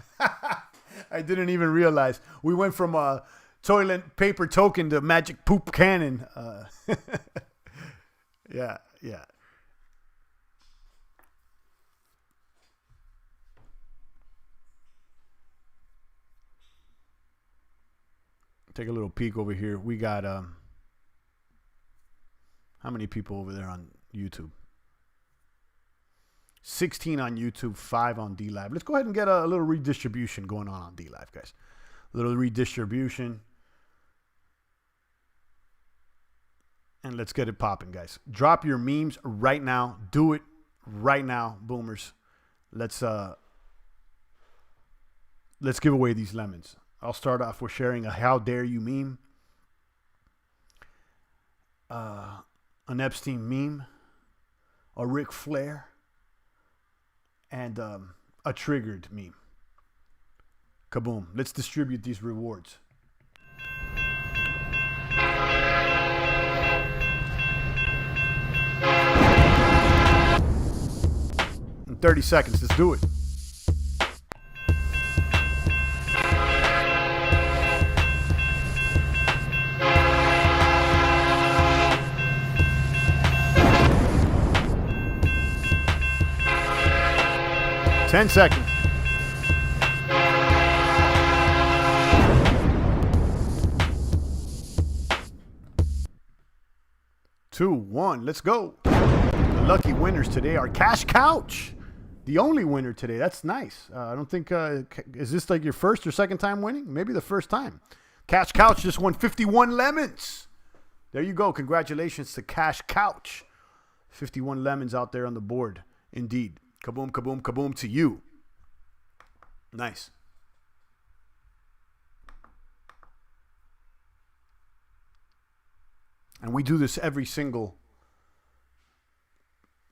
didn't even realize we went from a toilet paper token to Magic Poop Cannon. Yeah. Take a little peek over here. We got how many people over there on YouTube? 16 on YouTube, 5 on DLive. Let's go ahead and get a little redistribution going on DLive, guys. A little redistribution. And let's get it popping, guys. Drop your memes right now. Do it right now, boomers. Let's give away these lemons. I'll start off with sharing a how dare you meme. An Epstein meme. A Ric Flair. And a triggered meme. Kaboom. Let's distribute these rewards. 30 seconds. Let's do it. Ten seconds. 2, 1, let's go. The lucky winners today are Cash Couch, the only winner today. That's nice. I don't think, is this like your first or second time winning? Maybe the first time. Cash Couch just won 51 lemons. There you go. Congratulations to Cash Couch. 51 lemons out there on the board. Indeed. Kaboom, kaboom, kaboom to you. Nice. And we do this every single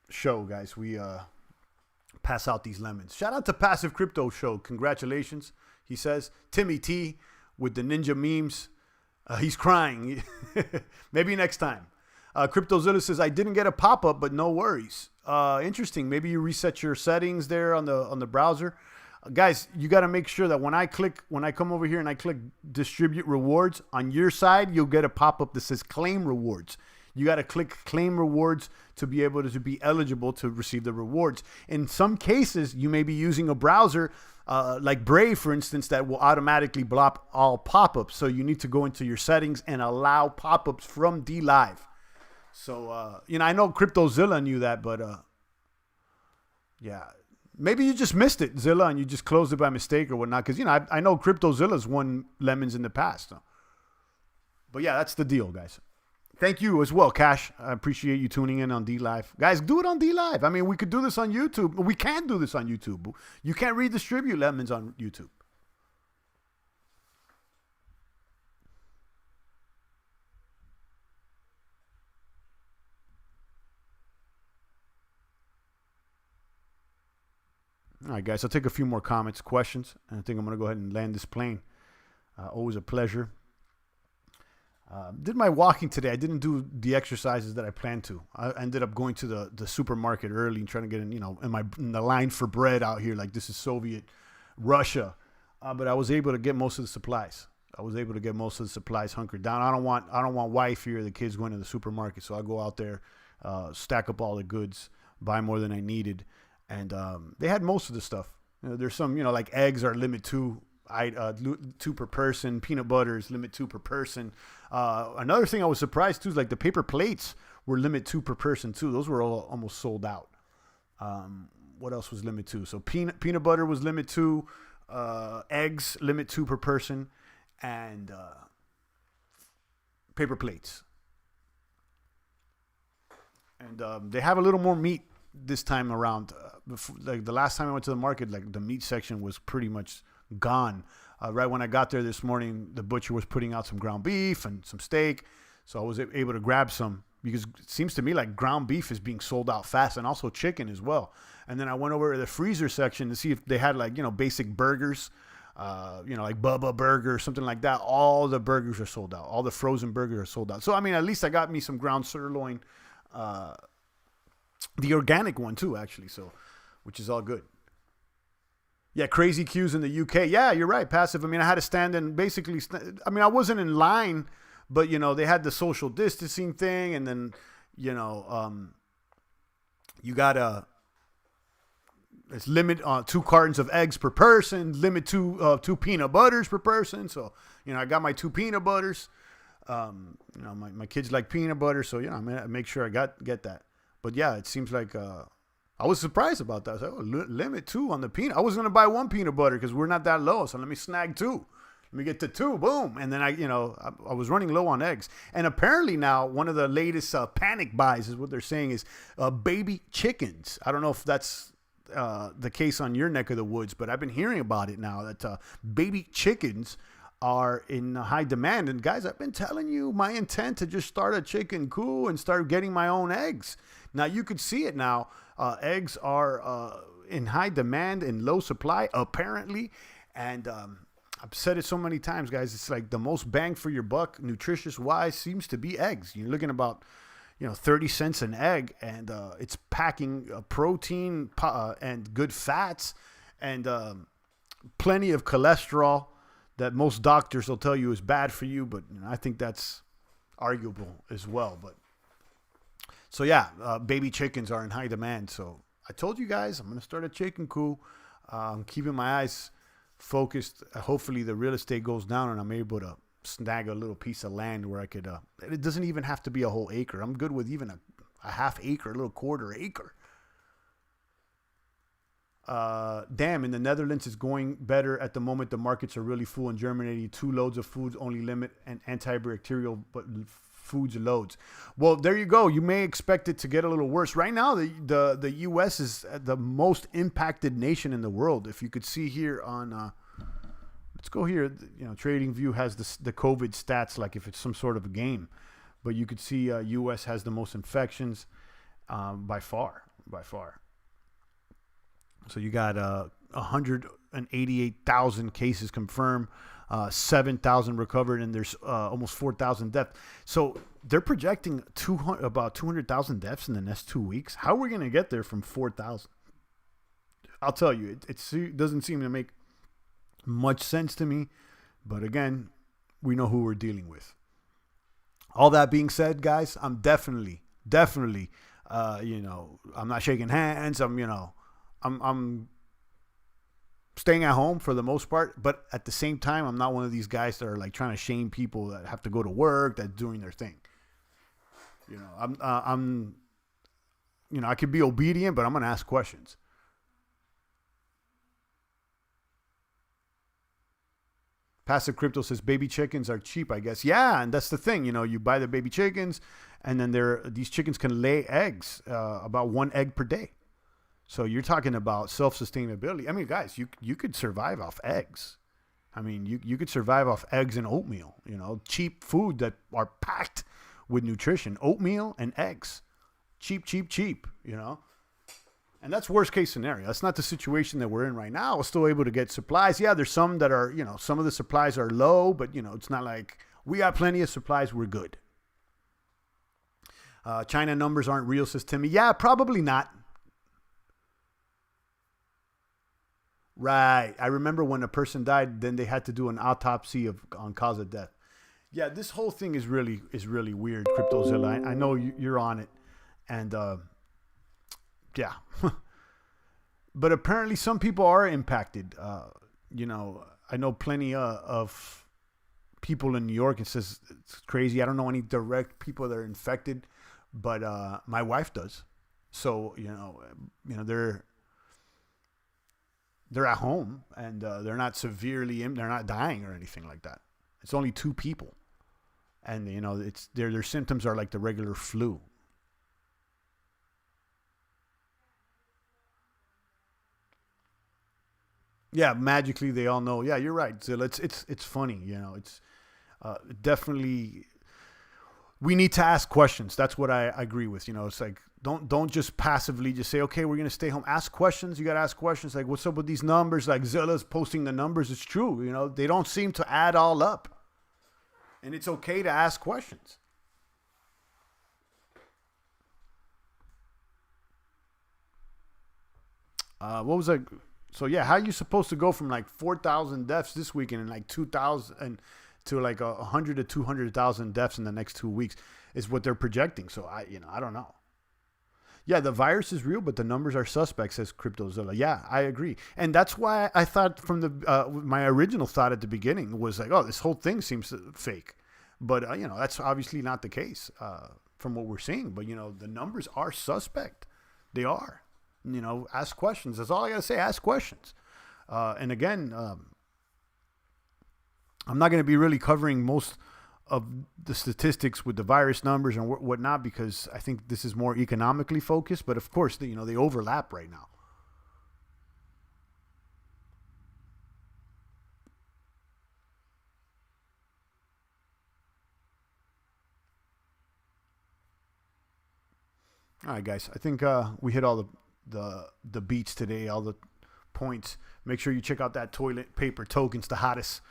show, guys. We pass out these lemons. Shout out to Passive Crypto Show. Congratulations, he says. Timmy T with the ninja memes. He's crying. Maybe next time. CryptoZilla says, I didn't get a pop-up, but no worries. Interesting. Maybe you reset your settings there on the browser. Guys, you got to make sure that when I come over here and I click distribute rewards on your side, you'll get a pop-up that says claim rewards. You got to click claim rewards to be able to be eligible to receive the rewards. In some cases, you may be using a browser like Brave, for instance, that will automatically block all pop-ups. So you need to go into your settings and allow pop-ups from DLive. So, I know CryptoZilla knew that, but yeah. Maybe you just missed it, Zilla, and you just closed it by mistake or whatnot. Because, I know CryptoZilla's won lemons in the past. So. But, yeah, that's the deal, guys. Thank you as well, Cash. I appreciate you tuning in on DLive. Guys, do it on DLive. I mean, we could do this on YouTube. We can do this on YouTube. You can't redistribute lemons on YouTube. All right, guys, I'll take a few more comments, questions, and I think I'm going to go ahead and land this plane. Always a pleasure. Did my walking today. I didn't do the exercises that I planned to. I ended up going to the supermarket early and trying to get in the line for bread out here, like this is Soviet Russia. But I was able to get most of the supplies. Hunkered down. I don't want wifey or the kids going to the supermarket, so I go out there, stack up all the goods, buy more than I needed. And they had most of the stuff. There's some, like eggs are limit 2 per person. Peanut butter is limit 2 per person. Another thing I was surprised too is like the paper plates were limit 2 per person too. Those were all almost sold out. What else was limit 2? So peanut butter was limit 2. Eggs limit 2 per person, and paper plates. And they have a little more meat this time around. Like the last time I went to the market, like the meat section was pretty much gone. Right when I got there this morning, the butcher was putting out some ground beef and some steak. So I was able to grab some because it seems to me like ground beef is being sold out fast, and also chicken as well. And then I went over to the freezer section to see if they had like, basic burgers, like Bubba Burger or something like that. All the burgers are sold out. All the frozen burgers are sold out. So, I mean, at least I got me some ground sirloin, the organic one too, actually. So, which is all good. Yeah, crazy queues in the UK. Yeah, you're right, Passive. I mean, I had to stand and basically, I wasn't in line, but, they had the social distancing thing. And then, you got it's limit 2 cartons of eggs per person, limit 2 peanut butters per person. So, I got my 2 peanut butters. My kids like peanut butter. So, I'm going to make sure I get that. But yeah, it seems like I was surprised about that. I was like, limit 2 on the peanut. I was going to buy 1 peanut butter because we're not that low. So let me snag 2. Let me get to 2. Boom. And then I was running low on eggs. And apparently now one of the latest panic buys is what they're saying is baby chickens. I don't know if that's the case on your neck of the woods, but I've been hearing about it now that baby chickens are in high demand. And guys, I've been telling you my intent to just start a chicken coop and start getting my own eggs. Now you could see it now. Eggs are in high demand and low supply, apparently. And I've said it so many times, guys. It's like the most bang for your buck, nutritious wise, seems to be eggs. You're looking about, 30 cents an egg, and it's packing protein and good fats and plenty of cholesterol that most doctors will tell you is bad for you, but I think that's arguable as well. But so yeah, baby chickens are in high demand. So I told you guys I'm going to start a chicken coop. I'm keeping my eyes focused. Hopefully the real estate goes down and I'm able to snag a little piece of land where I could, it doesn't even have to be a whole acre. I'm good with even a half acre, a little quarter acre. Damn, in the Netherlands it's going better at the moment. The markets are really full. In Germany, 2 loads of foods only limit and antibacterial but foods loads. Well, there you go. You may expect it to get a little worse. Right now, the U.S. is the most impacted nation in the world. If you could see here on, let's go here. TradingView has the COVID stats like if it's some sort of a game, but you could see U.S. has the most infections by far. So you got 188,000 cases confirmed, 7,000 recovered, and there's almost 4,000 deaths. So they're projecting about 200,000 deaths in the next 2 weeks. How are we going to get there from 4,000? I'll tell you, it doesn't seem to make much sense to me. But again, we know who we're dealing with. All that being said, guys, I'm definitely, I'm not shaking hands. I'm staying at home for the most part, but at the same time, I'm not one of these guys that are like trying to shame people that have to go to work, that's doing their thing. I could be obedient, but I'm going to ask questions. Passive Crypto says baby chickens are cheap, I guess. Yeah, and that's the thing. You buy the baby chickens, and then these chickens can lay eggs, about 1 egg per day. So you're talking about self-sustainability. I mean, guys, you could survive off eggs. I mean, you could survive off eggs and oatmeal, cheap food that are packed with nutrition, oatmeal and eggs. Cheap, And that's worst case scenario. That's not the situation that we're in right now. We're still able to get supplies. Yeah, there's some that are, some of the supplies are low, but, it's not like we got plenty of supplies. We're good. China numbers aren't real, says Timmy. Yeah, probably not. Right. I remember when a person died, then they had to do an autopsy on cause of death. Yeah, this whole thing is really weird, CryptoZilla. I know you're on it. And, yeah. But apparently some people are impacted. I know plenty of people in New York. It says it's crazy. I don't know any direct people that are infected, but my wife does. So, they're at home and they're not severely, they're not dying or anything like that. It's only 2 people. And, it's their symptoms are like the regular flu. Yeah, magically they all know. Yeah, you're right. So it's funny, it's definitely, we need to ask questions. That's what I agree with. It's like, don't just passively just say, okay, we're going to stay home. Ask questions. You got to ask questions. Like, what's up with these numbers? Like Zilla's posting the numbers. It's true. They don't seem to add all up, and it's okay to ask questions. What was that? So yeah, how are you supposed to go from like 4,000 deaths this weekend and like 2,000 to like 100 to 200,000 deaths in the next 2 weeks is what they're projecting. So I don't know. Yeah, the virus is real, but the numbers are suspect, says CryptoZilla. Yeah, I agree. And that's why I thought from my original thought at the beginning was like, oh, this whole thing seems fake. But, that's obviously not the case from what we're seeing. But, the numbers are suspect. They are. Ask questions. That's all I got to say. Ask questions. And again, I'm not going to be really covering most of the statistics with the virus numbers and whatnot, because I think this is more economically focused. But of course, they overlap right now. All right, guys. I think we hit all the beats today, all the points. Make sure you check out that toilet paper tokens, the hottest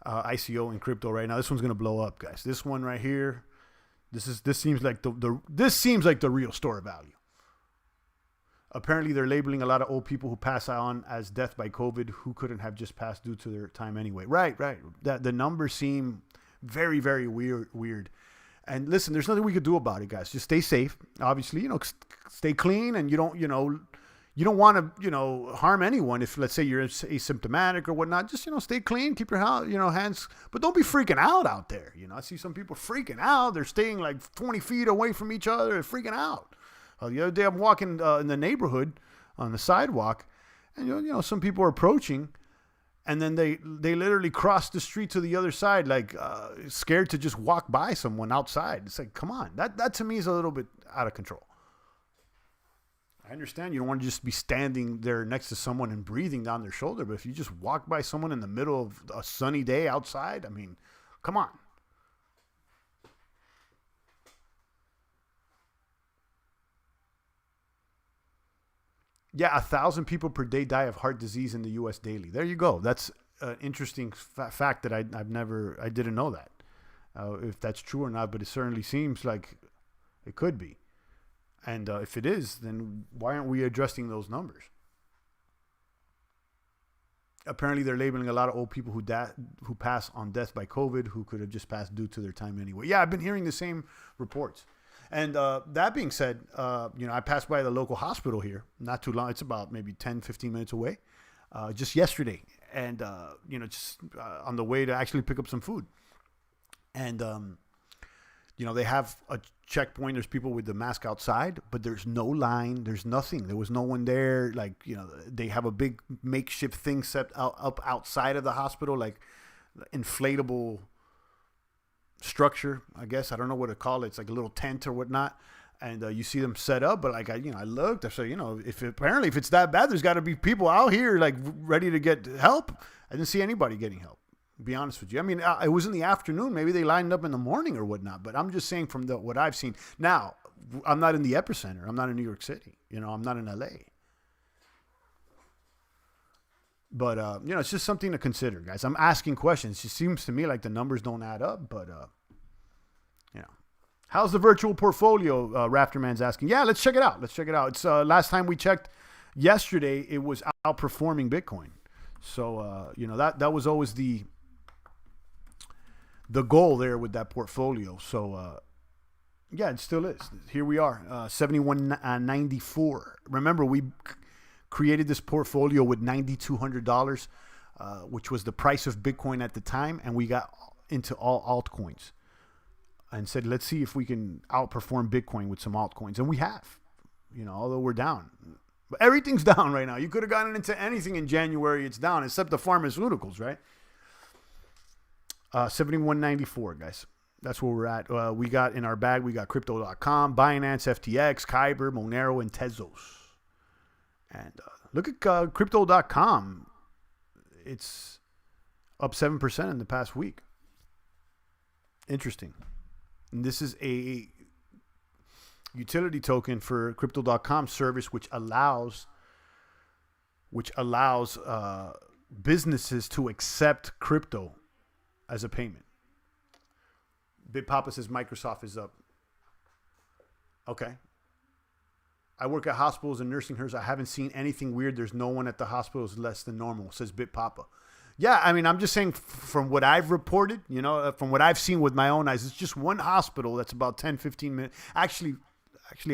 ICO in crypto right now. This one's going to blow up, guys. This one right here, This seems like this seems like the real store value. Apparently, they're labeling a lot of old people who pass on as death by COVID who couldn't have just passed due to their time anyway. Right. That the numbers seem very, very weird. And listen, there's nothing we could do about it, guys. Just stay safe. Obviously, stay clean, and you don't want to, harm anyone. If let's say you're asymptomatic or whatnot, just stay clean, keep your hands, but don't be freaking out there. I see some people freaking out. They're staying like 20 feet away from each other. They're freaking out. The other day, I'm walking in the neighborhood on the sidewalk, and some people are approaching, and then they literally cross the street to the other side, like scared to just walk by someone outside. It's like, come on, that to me is a little bit out of control. I understand you don't want to just be standing there next to someone and breathing down their shoulder, but if you just walk by someone in the middle of a sunny day outside, I mean, come on. Yeah, 1,000 people per day die of heart disease in the U.S. daily. There you go. That's an interesting fact that I didn't know that. If that's true or not, but it certainly seems like it could be. And if it is, then why aren't we addressing those numbers? Apparently, they're labeling a lot of old people who pass on death by COVID who could have just passed due to their time anyway. Yeah, I've been hearing the same reports. And that being said, I passed by the local hospital here not too long. It's about maybe 10, 15 minutes away just yesterday. And, just on the way to actually pick up some food. And, they have a checkpoint. There's people with the mask outside, but there's no line. There's nothing. There was no one there. Like, they have a big makeshift thing set up outside of the hospital, like inflatable structure, I guess. I don't know what to call it. It's like a little tent or whatnot. And you see them set up, but like, I looked, I said, if it's that bad, there's got to be people out here like ready to get help. I didn't see anybody getting help, to be honest with you. I mean, it was in the afternoon. Maybe they lined up in the morning or whatnot, but I'm just saying from what I've seen. Now, I'm not in the epicenter. I'm not in New York City. I'm not in LA. But, it's just something to consider, guys. I'm asking questions. It seems to me like the numbers don't add up, but, how's the virtual portfolio? Rafterman's asking. Yeah, let's check it out. It's last time we checked yesterday, it was outperforming Bitcoin. So, that was always the goal there with that portfolio. So, yeah, it still is. Here we are, 71.94. Remember, we created this portfolio with $9,200, which was the price of Bitcoin at the time, and we got into all altcoins and said, let's see if we can outperform Bitcoin with some altcoins, and we have. Although we're down, but everything's down right now. You could have gotten into anything in January; it's down, except the pharmaceuticals, right? 71.94, guys. That's where we're at. We got in our bag. We got Crypto.com, Binance, FTX, Kyber, Monero, and Tezos. And look at Crypto.com. It's up 7% in the past week. Interesting. And this is a utility token for Crypto.com service, which allows businesses to accept crypto as a payment. BitPapa says Microsoft is up. Okay. I work at hospitals and nursing homes. I haven't seen anything weird. There's no one at the hospitals less than normal, says BitPapa. Yeah, I mean, I'm just saying from what I've reported, from what I've seen with my own eyes, it's just one hospital that's about 10, 15 minutes. Actually,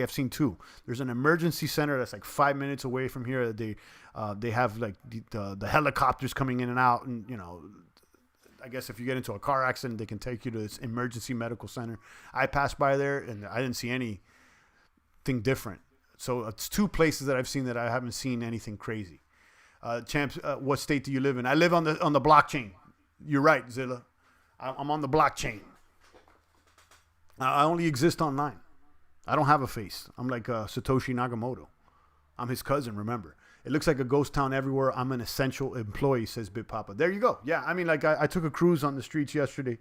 I've seen two. There's an emergency center that's like 5 minutes away from here. They have like the helicopters coming in and out, and I guess if you get into a car accident, they can take you to this emergency medical center. I passed by there and I didn't see anything different. So it's two places that I've seen that I haven't seen anything crazy. Champs, what state do you live in? I live on the blockchain. You're right, Zilla. I'm on the blockchain. I only exist online. I don't have a face. I'm like Satoshi Nakamoto. I'm his cousin, remember. It looks like a ghost town everywhere. I'm an essential employee, says BitPapa. There you go. Yeah, I mean, like I took a cruise on the streets yesterday,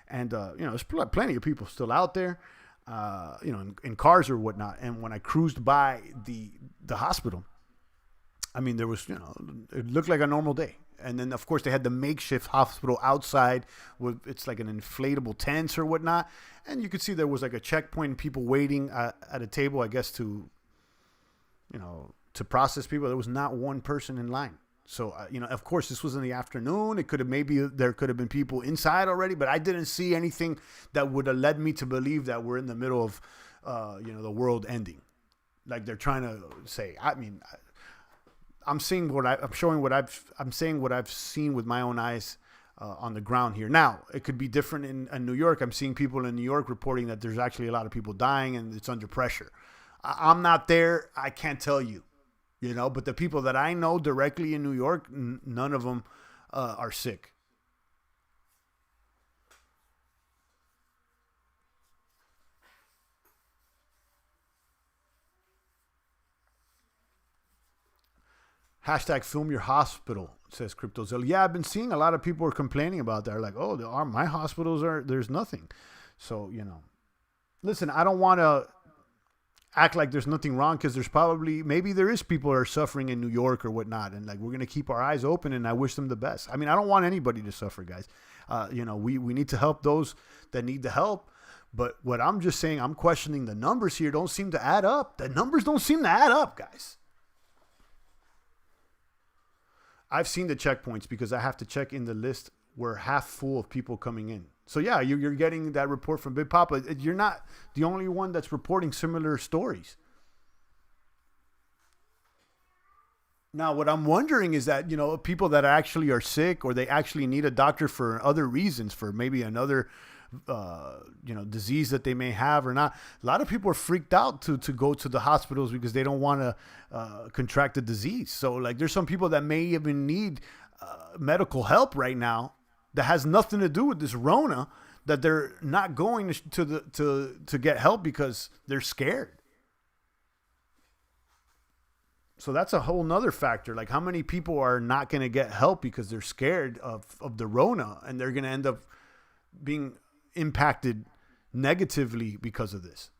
and, there's plenty of people still out there, in cars or whatnot. And when I cruised by the hospital, I mean, there was, it looked like a normal day. And then, of course, they had the makeshift hospital outside with it's like an inflatable tent or whatnot. And you could see there was like a checkpoint and people waiting at a table, I guess, to, to process people. There was not one person in line. So, of course, this was in the afternoon. It could have there could have been people inside already, but I didn't see anything that would have led me to believe that we're in the middle of, the world ending. Like they're trying to say. I mean, I'm saying what I've seen with my own eyes on the ground here. Now, it could be different in New York. I'm seeing people in New York reporting that there's actually a lot of people dying and it's under pressure. I'm not there. I can't tell you. But the people that I know directly in New York, none of them are sick. Hashtag film your hospital, says CryptoZilla. Yeah, I've been seeing a lot of people are complaining about that. They're like, oh, my hospitals there's nothing. So, listen, I don't want to act like there's nothing wrong because maybe there is people that are suffering in New York or whatnot. And like, we're going to keep our eyes open and I wish them the best. I mean, I don't want anybody to suffer, guys. We need to help those that need the help. But what I'm just saying, I'm questioning the numbers here don't seem to add up. The numbers don't seem to add up, guys. I've seen the checkpoints because I have to check in the list. We're half full of people coming in. So, yeah, you're getting that report from Big Papa. You're not the only one that's reporting similar stories. Now, what I'm wondering is that, people that actually are sick or they actually need a doctor for other reasons, for maybe another, disease that they may have or not. A lot of people are freaked out to go to the hospitals because they don't want to contract the disease. So, like, there's some people that may even need medical help right now that has nothing to do with this Rona, that they're not going to get help because they're scared. So that's a whole nother factor. Like, how many people are not going to get help because they're scared of the Rona and they're going to end up being impacted negatively because of this?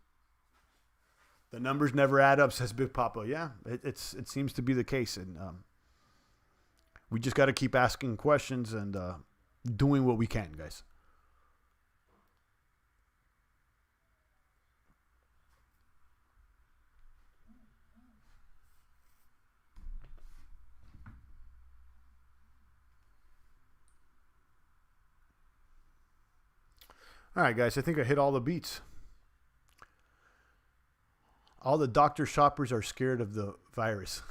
The numbers never add up, says Big Papa. Yeah, it seems to be the case. And we just got to keep asking questions and doing what we can, guys. All right, guys, I think I hit all the beats. All the doctor shoppers are scared of the virus,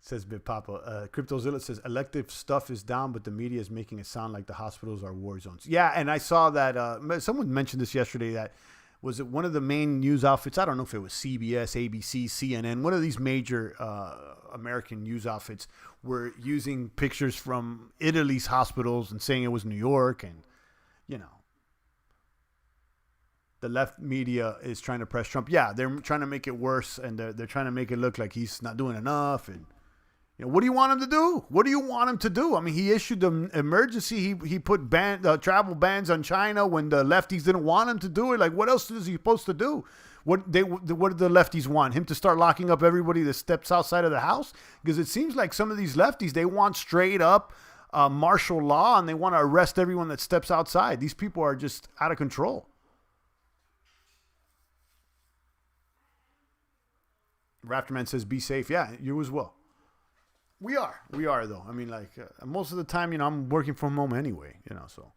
says Big Papa. CryptoZilla says elective stuff is down, but the media is making it sound like the hospitals are war zones. Yeah, and I saw that someone mentioned this yesterday. That was it. One of the main news outfits. I don't know if it was CBS, ABC, CNN. One of these major American news outfits were using pictures from Italy's hospitals and saying it was New York, and the left media is trying to press Trump. Yeah, they're trying to make it worse, and they're trying to make it look like he's not doing enough. And what do you want him to do? What do you want him to do? I mean, he issued an emergency. He put travel bans on China when the lefties didn't want him to do it. Like, what else is he supposed to do? What do the lefties want? Him to start locking up everybody that steps outside of the house? Because it seems like some of these lefties, they want straight up martial law, and they want to arrest everyone that steps outside. These people are just out of control. Raptorman says, be safe. Yeah, you as well. We are though. I mean, like, most of the time, I'm working from home anyway, so.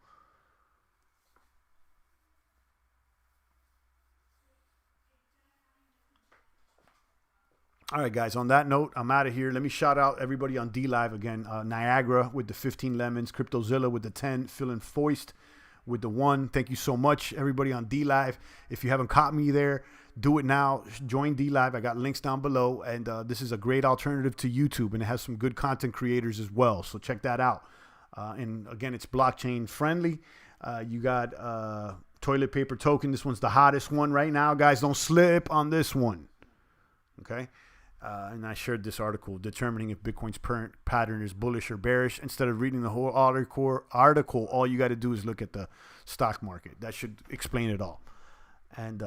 All right, guys, on that note, I'm out of here. Let me shout out everybody on DLive again. Niagara with the 15 lemons, CryptoZilla with the 10, Phil and Foist with the 1. Thank you so much, everybody on DLive. If you haven't caught me there, do it now. Join DLive. I got links down below. And this is a great alternative to YouTube, and it has some good content creators as well. So check that out. And again, it's blockchain friendly. You got toilet paper token. This one's the hottest one right now. Guys, don't slip on this one. Okay. And I shared this article determining if Bitcoin's current pattern is bullish or bearish. Instead of reading the whole article, all you got to do is look at the stock market. That should explain it all. And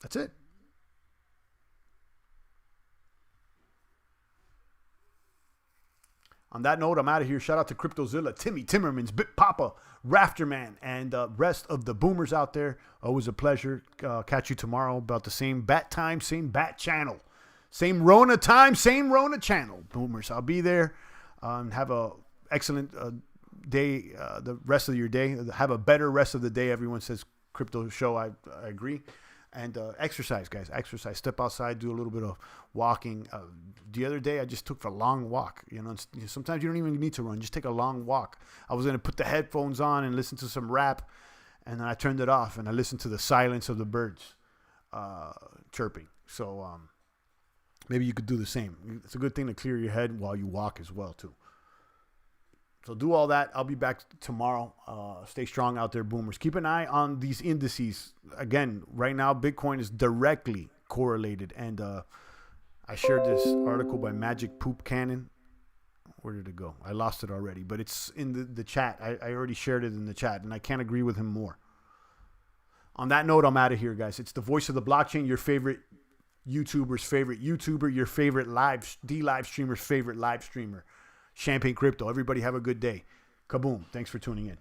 that's it. On that note, I'm out of here. Shout out to CryptoZilla, Timmy Timmermans, Bit Papa, Rafterman, and rest of the boomers out there. Always a pleasure. Catch you tomorrow about the same bat time, same bat channel. Same Rona time, same Rona channel. Boomers, I'll be there. Have a excellent day, the rest of your day. Have a better rest of the day. Everyone says crypto show. I agree. And exercise, guys. Exercise. Step outside. Do a little bit of walking. The other day, I just took a long walk. You know, sometimes you don't even need to run. Just take a long walk. I was going to put the headphones on and listen to some rap. And then I turned it off. And I listened to the silence of the birds chirping. So maybe you could do the same. It's a good thing to clear your head while you walk as well, too. So do all that. I'll be back tomorrow. Stay strong out there, boomers. Keep an eye on these indices. Again, right now, Bitcoin is directly correlated. And I shared this article by Magic Poop Cannon. Where did it go? I lost it already. But it's in the chat. I already shared it in the chat. And I can't agree with him more. On that note, I'm out of here, guys. It's the voice of the blockchain, your favorite YouTuber's favorite YouTuber, your favorite live streamer's favorite live streamer. Champagne Crypto. Everybody have a good day. Kaboom. Thanks for tuning in.